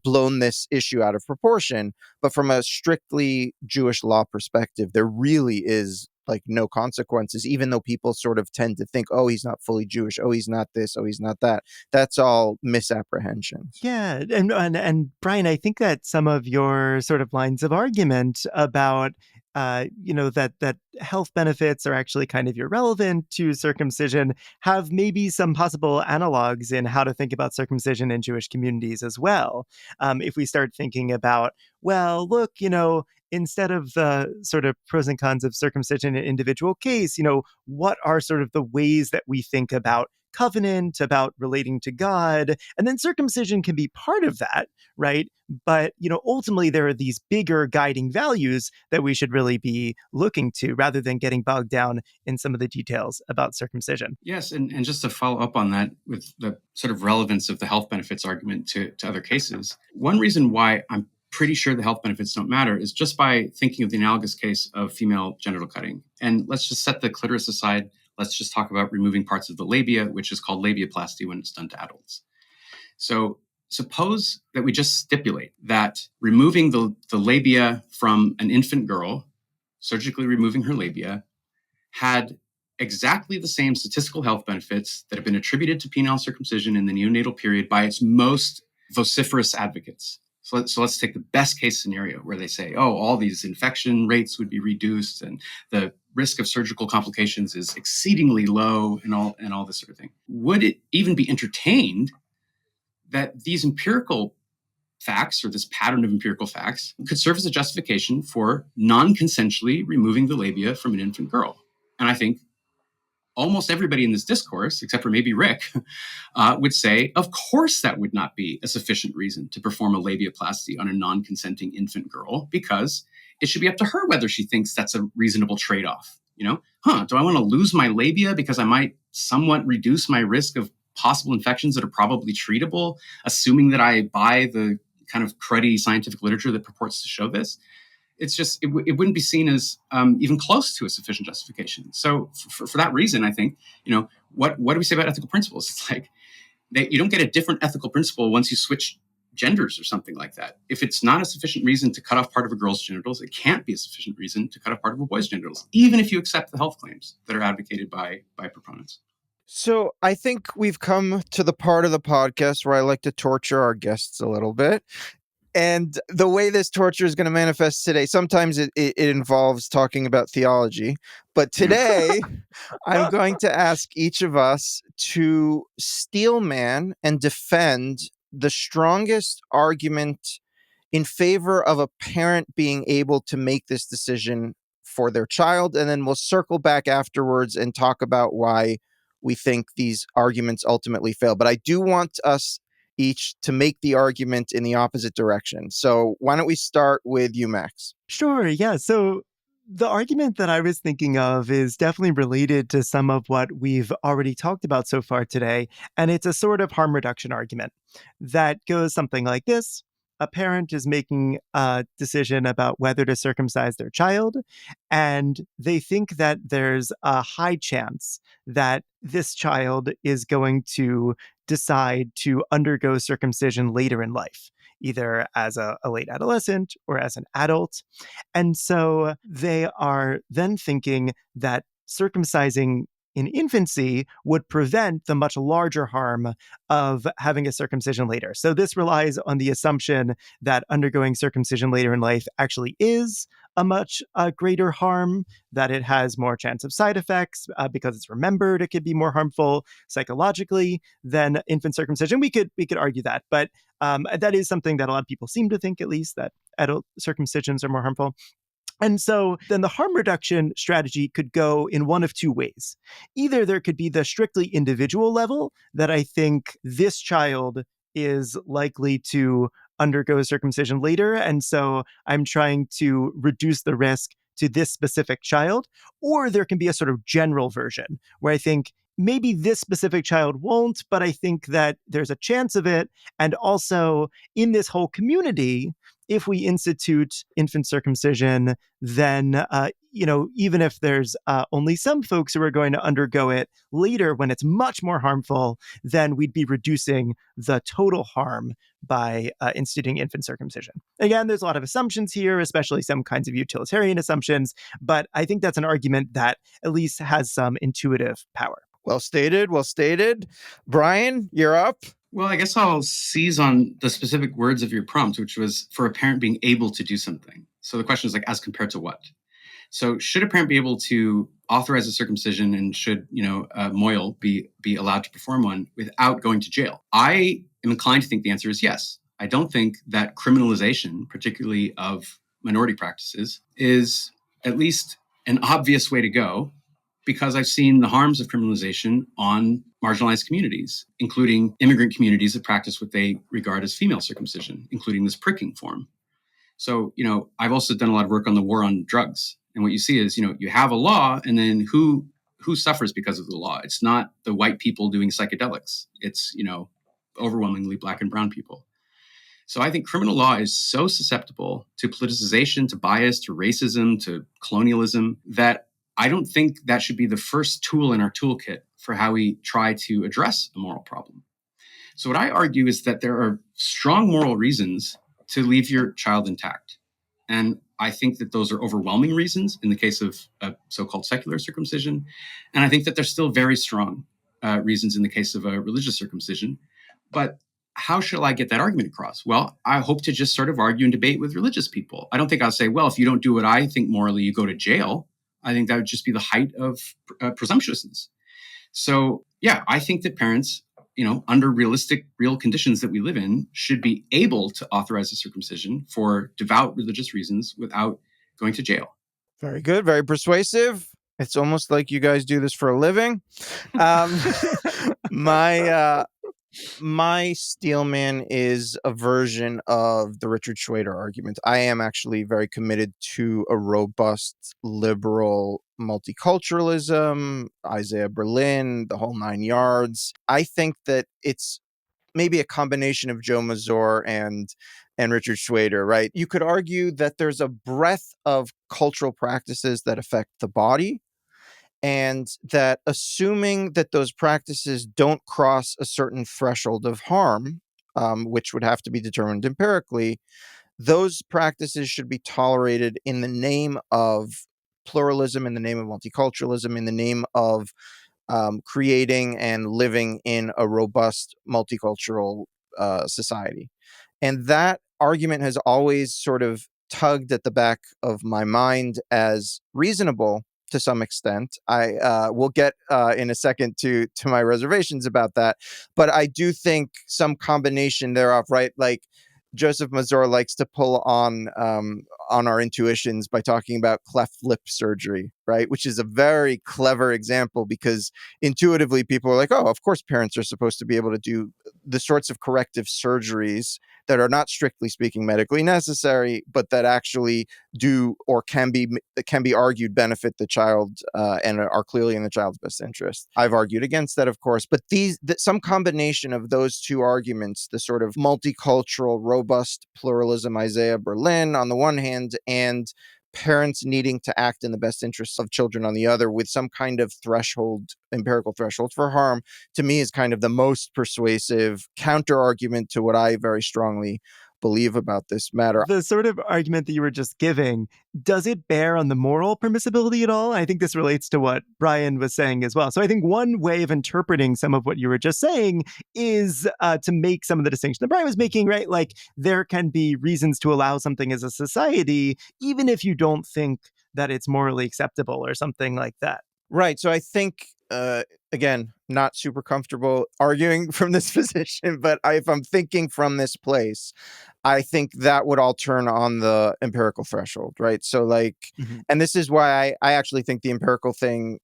blown this issue out of proportion. But from a strictly Jewish law perspective, there really is like no consequences, even though people sort of tend to think, oh, he's not fully Jewish, oh, he's not this, oh, he's not that. That's all misapprehensions. Yeah, and Brian, I think that some of your sort of lines of argument about that health benefits are actually kind of irrelevant to circumcision have maybe some possible analogs in how to think about circumcision in Jewish communities as well. If we start thinking about, well, look, instead of the sort of pros and cons of circumcision in an individual case, what are sort of the ways that we think about covenant, about relating to God? And then circumcision can be part of that, right? But, ultimately there are these bigger guiding values that we should really be looking to rather than getting bogged down in some of the details about circumcision. Yes, and just to follow up on that with the sort of relevance of the health benefits argument to other cases, one reason why I'm pretty sure the health benefits don't matter is just by thinking of the analogous case of female genital cutting. And let's just set the clitoris aside. Let's just talk about removing parts of the labia, which is called labiaplasty when it's done to adults. So suppose that we just stipulate that removing the labia from an infant girl, surgically removing her labia, had exactly the same statistical health benefits that have been attributed to penile circumcision in the neonatal period by its most vociferous advocates. So let's take the best case scenario where they say, oh, all these infection rates would be reduced and the risk of surgical complications is exceedingly low and all this sort of thing. Would it even be entertained that these empirical facts or this pattern of empirical facts could serve as a justification for non-consensually removing the labia from an infant girl? And I think almost everybody in this discourse, except for maybe Rick, would say, of course that would not be a sufficient reason to perform a labiaplasty on a non-consenting infant girl, because it should be up to her whether she thinks that's a reasonable trade-off. Do I want to lose my labia because I might somewhat reduce my risk of possible infections that are probably treatable, assuming that I buy the kind of cruddy scientific literature that purports to show this? It's just, it wouldn't be seen as even close to a sufficient justification. So for that reason, I think, what do we say about ethical principles? It's like you don't get a different ethical principle once you switch genders or something like that. If it's not a sufficient reason to cut off part of a girl's genitals, it can't be a sufficient reason to cut off part of a boy's genitals, even if you accept the health claims that are advocated by proponents. So I think we've come to the part of the podcast where I like to torture our guests a little bit. And the way this torture is going to manifest today, sometimes it involves talking about theology. But today, I'm going to ask each of us to steelman and defend the strongest argument in favor of a parent being able to make this decision for their child. And then we'll circle back afterwards and talk about why we think these arguments ultimately fail. But I do want us each to make the argument in the opposite direction. So why don't we start with you, Max? Sure, yeah. So the argument that I was thinking of is definitely related to some of what we've already talked about so far today. And it's a sort of harm reduction argument that goes something like this. A parent is making a decision about whether to circumcise their child, and they think that there's a high chance that this child is going to decide to undergo circumcision later in life, either as a late adolescent or as an adult. And so they are then thinking that circumcising in infancy would prevent the much larger harm of having a circumcision later. So this relies on the assumption that undergoing circumcision later in life actually is a much greater harm, that it has more chance of side effects because it's remembered it could be more harmful psychologically than infant circumcision. We could argue that, but that is something that a lot of people seem to think, at least, that adult circumcisions are more harmful. And so then the harm reduction strategy could go in one of two ways. Either there could be the strictly individual level, that I think this child is likely to undergo circumcision later, and so I'm trying to reduce the risk to this specific child. Or there can be a sort of general version where I think maybe this specific child won't, but I think that there's a chance of it. And also, in this whole community, if we institute infant circumcision, then, even if there's only some folks who are going to undergo it later when it's much more harmful, then we'd be reducing the total harm by instituting infant circumcision. Again, there's a lot of assumptions here, especially some kinds of utilitarian assumptions, but I think that's an argument that at least has some intuitive power. Well stated, well stated. Brian, you're up. Well, I guess I'll seize on the specific words of your prompt, which was for a parent being able to do something. So the question is like, as compared to what? So should a parent be able to authorize a circumcision, and should, Moyle be allowed to perform one without going to jail? I am inclined to think the answer is yes. I don't think that criminalization, particularly of minority practices, is at least an obvious way to go, because I've seen the harms of criminalization on marginalized communities, including immigrant communities that practice what they regard as female circumcision, including this pricking form. So, I've also done a lot of work on the war on drugs. And what you see is, you have a law, and then who suffers because of the law? It's not the white people doing psychedelics. It's, overwhelmingly Black and brown people. So I think criminal law is so susceptible to politicization, to bias, to racism, to colonialism, that I don't think that should be the first tool in our toolkit for how we try to address a moral problem. So what I argue is that there are strong moral reasons to leave your child intact. And I think that those are overwhelming reasons in the case of so-called secular circumcision. And I think that there's still very strong reasons in the case of a religious circumcision. But how shall I get that argument across? Well, I hope to just sort of argue and debate with religious people. I don't think I'll say, well, if you don't do what I think morally, you go to jail. I think that would just be the height of presumptuousness. So, yeah, I think that parents, under realistic, real conditions that we live in, should be able to authorize a circumcision for devout religious reasons without going to jail. Very good. Very persuasive. It's almost like you guys do this for a living. My steelman is a version of the Richard Shweder argument. I am actually very committed to a robust liberal multiculturalism, Isaiah Berlin, the whole 9 yards. I think that it's maybe a combination of Joe Mazor and Richard Shweder, right? You could argue that there's a breadth of cultural practices that affect the body, and that assuming that those practices don't cross a certain threshold of harm, which would have to be determined empirically, those practices should be tolerated in the name of pluralism, in the name of multiculturalism, in the name of creating and living in a robust multicultural society. And that argument has always sort of tugged at the back of my mind as reasonable to some extent. I will get in a second to my reservations about that, but I do think some combination thereof, right? Like Joseph Mazor likes to pull on our intuitions by talking about cleft lip surgery, right? Which is a very clever example, because intuitively people are like, oh, of course parents are supposed to be able to do the sorts of corrective surgeries that are not strictly speaking medically necessary, but that actually do or can be argued benefit the child and are clearly in the child's best interest. I've argued against that, of course, but some combination of those two arguments, the sort of multicultural, robust pluralism, Isaiah Berlin on the one hand, and parents needing to act in the best interests of children on the other, with some kind of empirical threshold for harm, to me is kind of the most persuasive counter argument to what I very strongly believe about this matter. The sort of argument that you were just giving, does it bear on the moral permissibility at all? I think this relates to what Brian was saying as well. So I think one way of interpreting some of what you were just saying is to make some of the distinction that Brian was making, right? Like there can be reasons to allow something as a society, even if you don't think that it's morally acceptable or something like that. Right. So I think, again, not super comfortable arguing from this position, but if I'm thinking from this place, I think that would all turn on the empirical threshold, right? So like, and this is why I actually think the empirical thing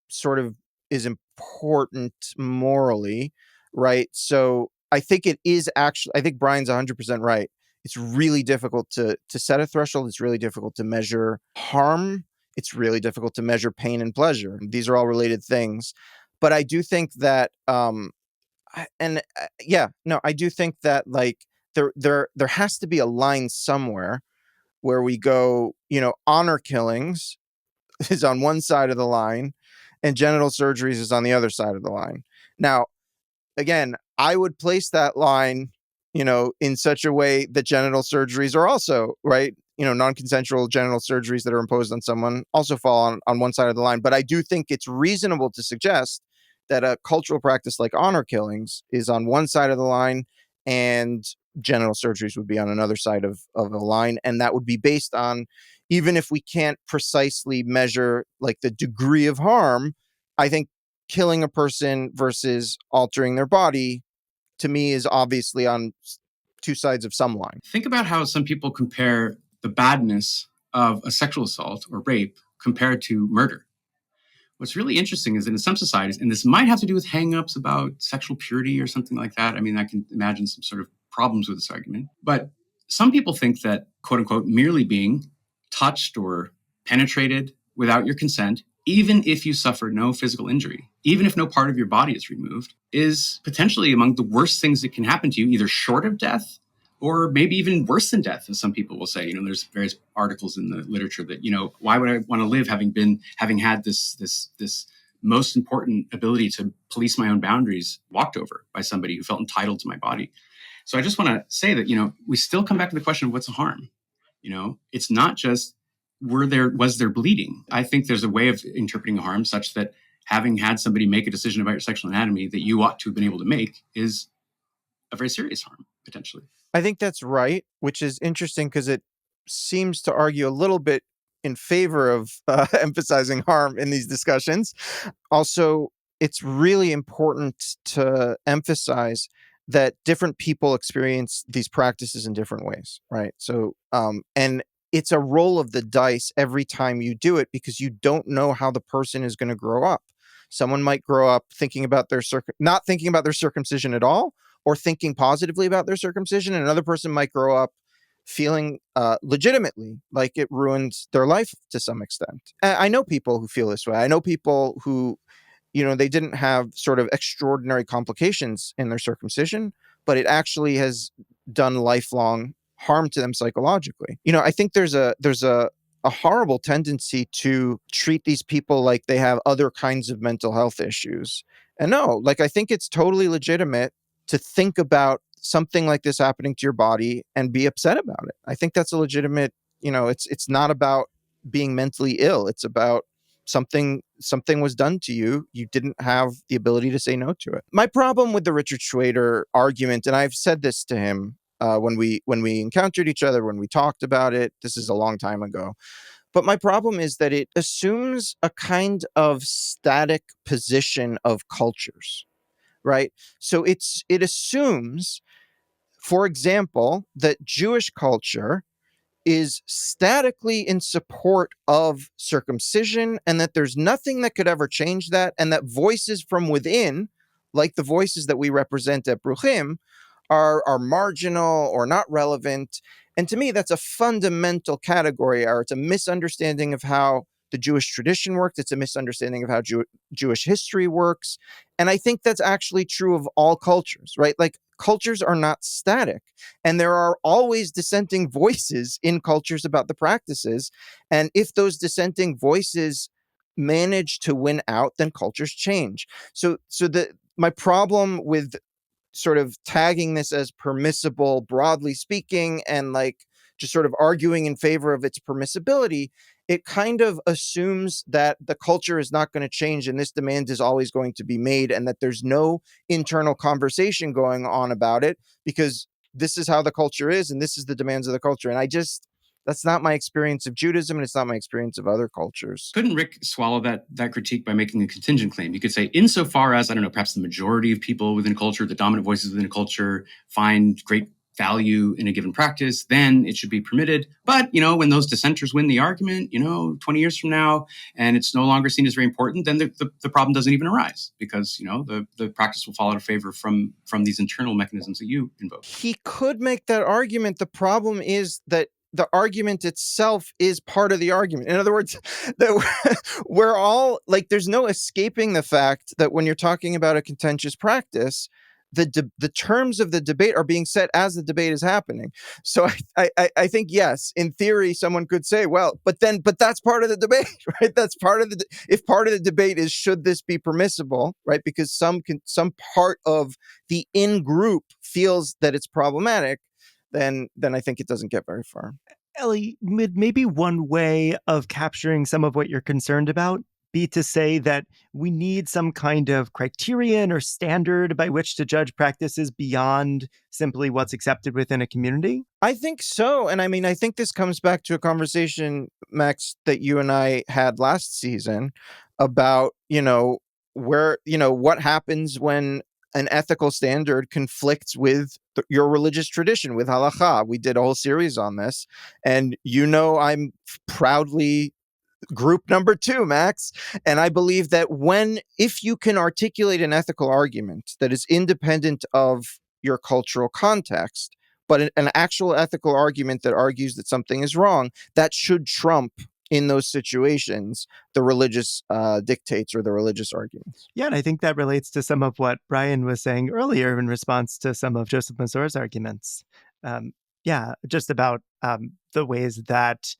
sort of is important morally, right? So I think it is actually, I think Brian's 100% right. It's really difficult to set a threshold. It's really difficult to measure harm. It's really difficult to measure pain and pleasure. These are all related things. But I do think that, I do think that like there has to be a line somewhere where we go, honor killings is on one side of the line and genital surgeries is on the other side of the line. Now, again, I would place that line, in such a way that genital surgeries are also, right? Non-consensual genital surgeries that are imposed on someone also fall on one side of the line. But I do think it's reasonable to suggest that a cultural practice like honor killings is on one side of the line and genital surgeries would be on another side of the line. And that would be based on, even if we can't precisely measure like the degree of harm, I think killing a person versus altering their body, to me, is obviously on two sides of some line. Think about how some people compare the badness of a sexual assault or rape compared to murder. What's really interesting is that in some societies, and this might have to do with hang-ups about sexual purity or something like that. I mean, I can imagine some sort of problems with this argument. But some people think that, quote unquote, merely being touched or penetrated without your consent, even if you suffer no physical injury, even if no part of your body is removed, is potentially among the worst things that can happen to you, either short of death or maybe even worse than death, as some people will say. There's various articles in the literature that, why would I want to live having had this most important ability to police my own boundaries walked over by somebody who felt entitled to my body? So I just want to say that, we still come back to the question of what's a harm. It's not just was there bleeding. I think there's a way of interpreting harm such that having had somebody make a decision about your sexual anatomy that you ought to have been able to make is a very serious harm, potentially. I think that's right, which is interesting because it seems to argue a little bit in favor of emphasizing harm in these discussions. Also, it's really important to emphasize that different people experience these practices in different ways, right? So, and it's a roll of the dice every time you do it because you don't know how the person is going to grow up. Someone might grow up thinking about not thinking about their circumcision at all, or thinking positively about their circumcision. And another person might grow up feeling legitimately like it ruined their life to some extent. I know people who feel this way. I know people who, they didn't have sort of extraordinary complications in their circumcision, but it actually has done lifelong harm to them psychologically. I think there's a horrible tendency to treat these people like they have other kinds of mental health issues. And no, like I think it's totally legitimate to think about something like this happening to your body and be upset about it. I think that's a legitimate, it's not about being mentally ill. It's about something was done to you. You didn't have the ability to say no to it. My problem with the Richard Shweder argument, and I've said this to him when we encountered each other, when we talked about it, this is a long time ago. But my problem is that it assumes a kind of static position of cultures. Right. So it assumes, for example, that Jewish culture is statically in support of circumcision and that there's nothing that could ever change that. And that voices from within, like the voices that we represent at Bruchim, are marginal or not relevant. And to me, that's a fundamental category, or it's a misunderstanding of how the Jewish tradition worked. It's a misunderstanding of how Jewish history works. And I think that's actually true of all cultures, right? Like cultures are not static. And there are always dissenting voices in cultures about the practices. And if those dissenting voices manage to win out, then cultures change. So my problem with sort of tagging this as permissible, broadly speaking, and like just sort of arguing in favor of its permissibility, it kind of assumes that the culture is not going to change and this demand is always going to be made, and that there's no internal conversation going on about it because this is how the culture is and this is the demands of the culture. And that's not my experience of Judaism, and it's not my experience of other cultures. Couldn't Rick swallow that critique by making a contingent claim? You could say, insofar as, I don't know, perhaps the majority of people within a culture, the dominant voices within a culture, find great value in a given practice, then it should be permitted. But, when those dissenters win the argument, 20 years from now, and it's no longer seen as very important, then the problem doesn't even arise because, the practice will fall out of favor from these internal mechanisms that you invoke. He could make that argument. The problem is that the argument itself is part of the argument. In other words, that we're all like, there's no escaping the fact that when you're talking about a contentious practice, the terms of the debate are being set as the debate is happening. So I think, yes, in theory, someone could say, well, but that's part of the debate, right? That's part of if part of the debate is, should this be permissible, right? Because some part of the in-group feels that it's problematic, then I think it doesn't get very far. Ellie, maybe one way of capturing some of what you're concerned about be to say that we need some kind of criterion or standard by which to judge practices beyond simply what's accepted within a community? I think so. And I mean, I think this comes back to a conversation, Max, that you and I had last season about, what happens when an ethical standard conflicts with your religious tradition, with halakha. We did a whole series on this. And I'm proudly group number 2, Max. And I believe that if you can articulate an ethical argument that is independent of your cultural context, but an actual ethical argument that argues that something is wrong, that should trump in those situations the religious dictates or the religious arguments. Yeah, and I think that relates to some of what Brian was saying earlier in response to some of Joseph Mazor's arguments. Just about the ways that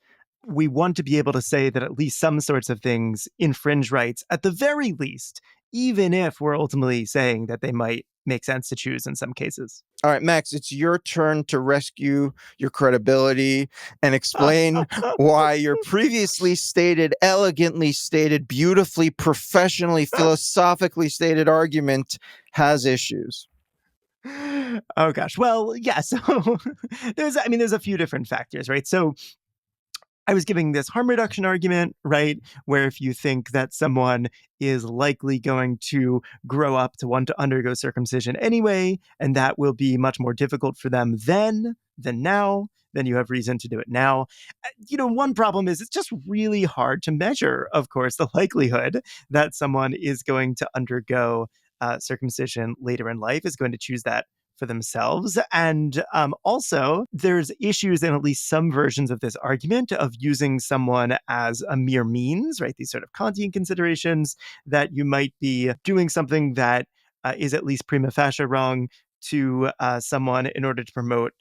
we want to be able to say that at least some sorts of things infringe rights, at the very least, even if we're ultimately saying that they might make sense to choose in some cases. All right, Max, it's your turn to rescue your credibility and explain why your previously stated, elegantly stated, beautifully, professionally, philosophically stated argument has issues. Oh, gosh. Well, yeah. So there's a few different factors, right? So I was giving this harm reduction argument, right? Where if you think that someone is likely going to grow up to want to undergo circumcision anyway, and that will be much more difficult for them then than now, then you have reason to do it now. One problem is it's just really hard to measure, of course, the likelihood that someone is going to undergo circumcision later in life, is going to choose that for themselves. And also, there's issues in at least some versions of this argument of using someone as a mere means, right? These sort of Kantian considerations that you might be doing something that is at least prima facie wrong to someone in order to promote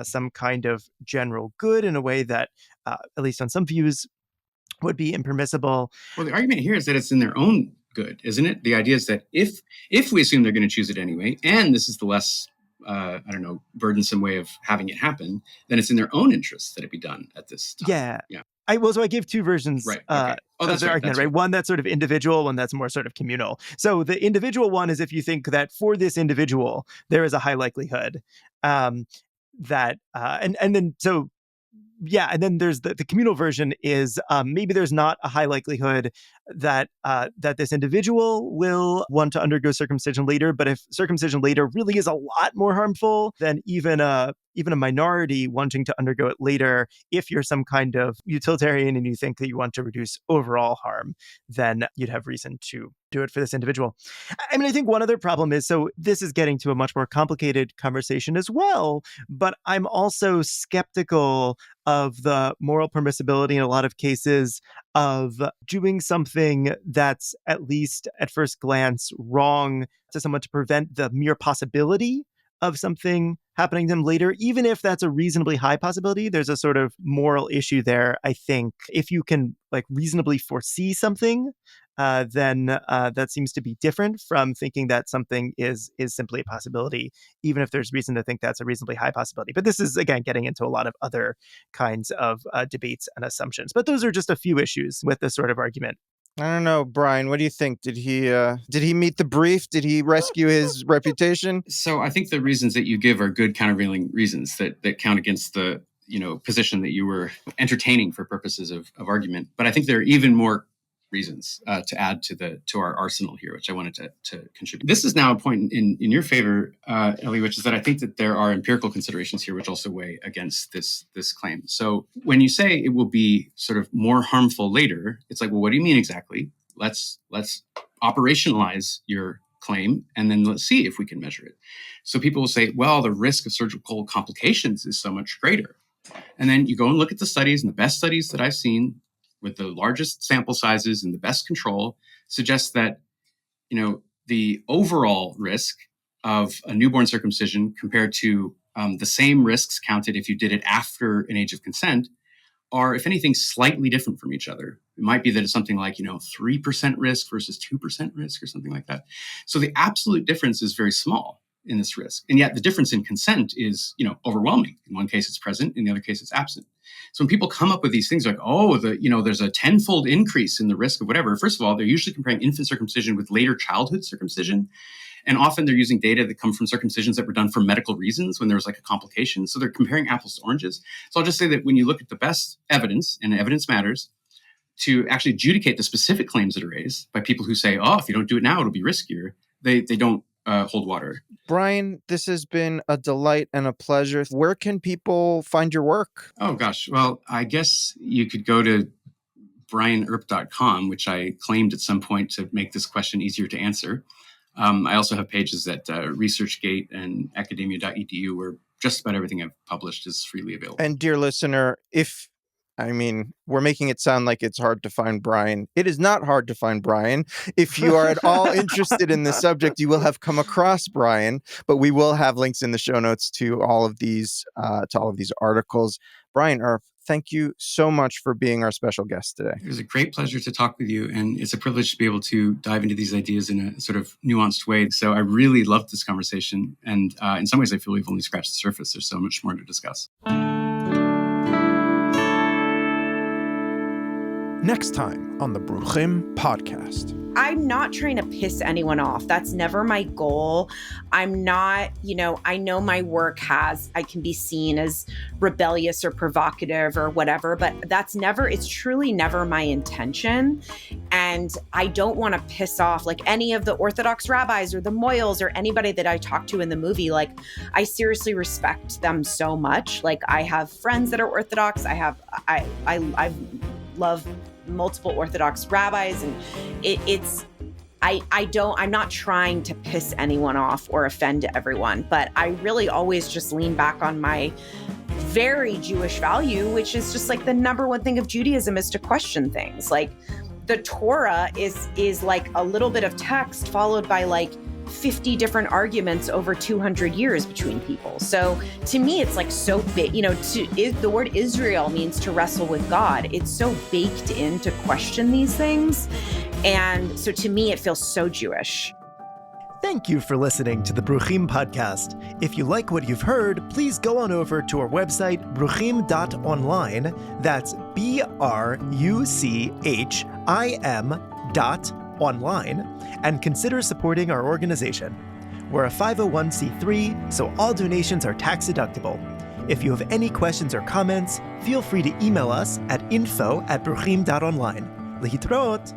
some kind of general good in a way that, at least on some views, would be impermissible. Well, the argument here is that it's in their own good, isn't it? The idea is that if we assume they're going to choose it anyway, and this is the less burdensome way of having it happen, then it's in their own interest that it be done at this time. Yeah. I gave two versions right. Okay. of the argument, right? One that's sort of individual, one that's more sort of communal. So the individual one is if you think that for this individual, there is a high likelihood that, and then so, yeah, and then there's the communal version is maybe there's not a high likelihood that that this individual will want to undergo circumcision later, but if circumcision later really is a lot more harmful than even a minority wanting to undergo it later, if you're some kind of utilitarian and you think that you want to reduce overall harm, then you'd have reason to do it for this individual. I mean, I think one other problem is, so this is getting to a much more complicated conversation as well, but I'm also skeptical of the moral permissibility in a lot of cases of doing something that's at least at first glance wrong to someone to prevent the mere possibility of something happening to them later, even if that's a reasonably high possibility. There's a sort of moral issue there, I think. If you can reasonably foresee something then that seems to be different from thinking that something is simply a possibility, even if there's reason to think that's a reasonably high possibility. But this is, again, getting into a lot of other kinds of debates and assumptions. But those are just a few issues with this sort of argument. I don't know, Brian, what do you think? Did he meet the brief? Did he rescue his reputation? So I think the reasons that you give are good countervailing reasons that count against the position that you were entertaining for purposes of argument. But I think there are even more reasons to add to our arsenal here, which I wanted to contribute. This is now a point in your favor, Ellie, which is that I think that there are empirical considerations here which also weigh against this claim. So when you say it will be sort of more harmful later, it's like, well, what do you mean exactly? Let's operationalize your claim, and then let's see if we can measure it. So people will say, well, the risk of surgical complications is so much greater. And then you go and look at the studies, and the best studies that I've seen with the largest sample sizes and the best control suggests that, the overall risk of a newborn circumcision compared to the same risks counted if you did it after an age of consent are, if anything, slightly different from each other. It might be that it's something like, 3% risk versus 2% risk or something like that. So the absolute difference is very small in this risk. And yet the difference in consent is, overwhelming. In one case, it's present. In the other case, it's absent. So when people come up with these things like, there's a tenfold increase in the risk of whatever, first of all, they're usually comparing infant circumcision with later childhood circumcision. And often they're using data that come from circumcisions that were done for medical reasons when there was like a complication. So they're comparing apples to oranges. So I'll just say that when you look at the best evidence, and evidence matters, to actually adjudicate the specific claims that are raised by people who say, if you don't do it now, it'll be riskier, they don't hold water. Brian, this has been a delight and a pleasure. Where can people find your work? Oh, gosh. Well, I guess you could go to brianearp.com, which I claimed at some point to make this question easier to answer. I also have pages at ResearchGate and academia.edu where just about everything I've published is freely available. And dear listener, we're making it sound like it's hard to find Brian. It is not hard to find Brian. If you are at all interested in this subject, you will have come across Brian, but we will have links in the show notes to all of these articles. Brian Earp, thank you so much for being our special guest today. It was a great pleasure to talk with you, and it's a privilege to be able to dive into these ideas in a sort of nuanced way. So I really loved this conversation, and in some ways I feel we've only scratched the surface. There's so much more to discuss. Next time on the Bruchim podcast. I'm not trying to piss anyone off. That's never my goal. I'm not, I know my work I can be seen as rebellious or provocative or whatever, but it's truly never my intention. And I don't want to piss off like any of the Orthodox rabbis or the Moyles or anybody that I talk to in the movie. Like, I seriously respect them so much. Like, I have friends that are Orthodox. I love multiple Orthodox rabbis, and I'm not trying to piss anyone off or offend everyone, but I really always just lean back on my very Jewish value, which is just like the number one thing of Judaism is to question things. Like, the Torah is like a little bit of text followed by like 50 different arguments over 200 years between people. So to me, it's like so big, the word Israel means to wrestle with God. It's so baked in to question these things. And so to me, it feels so Jewish. Thank you for listening to the Bruchim podcast. If you like what you've heard, please go on over to our website, bruchim.online. That's BRUCHIM.online, and consider supporting our organization. We're a 501c3, so all donations are tax deductible. If you have any questions or comments, feel free to email us at info@bruchim.online. Lehitraot!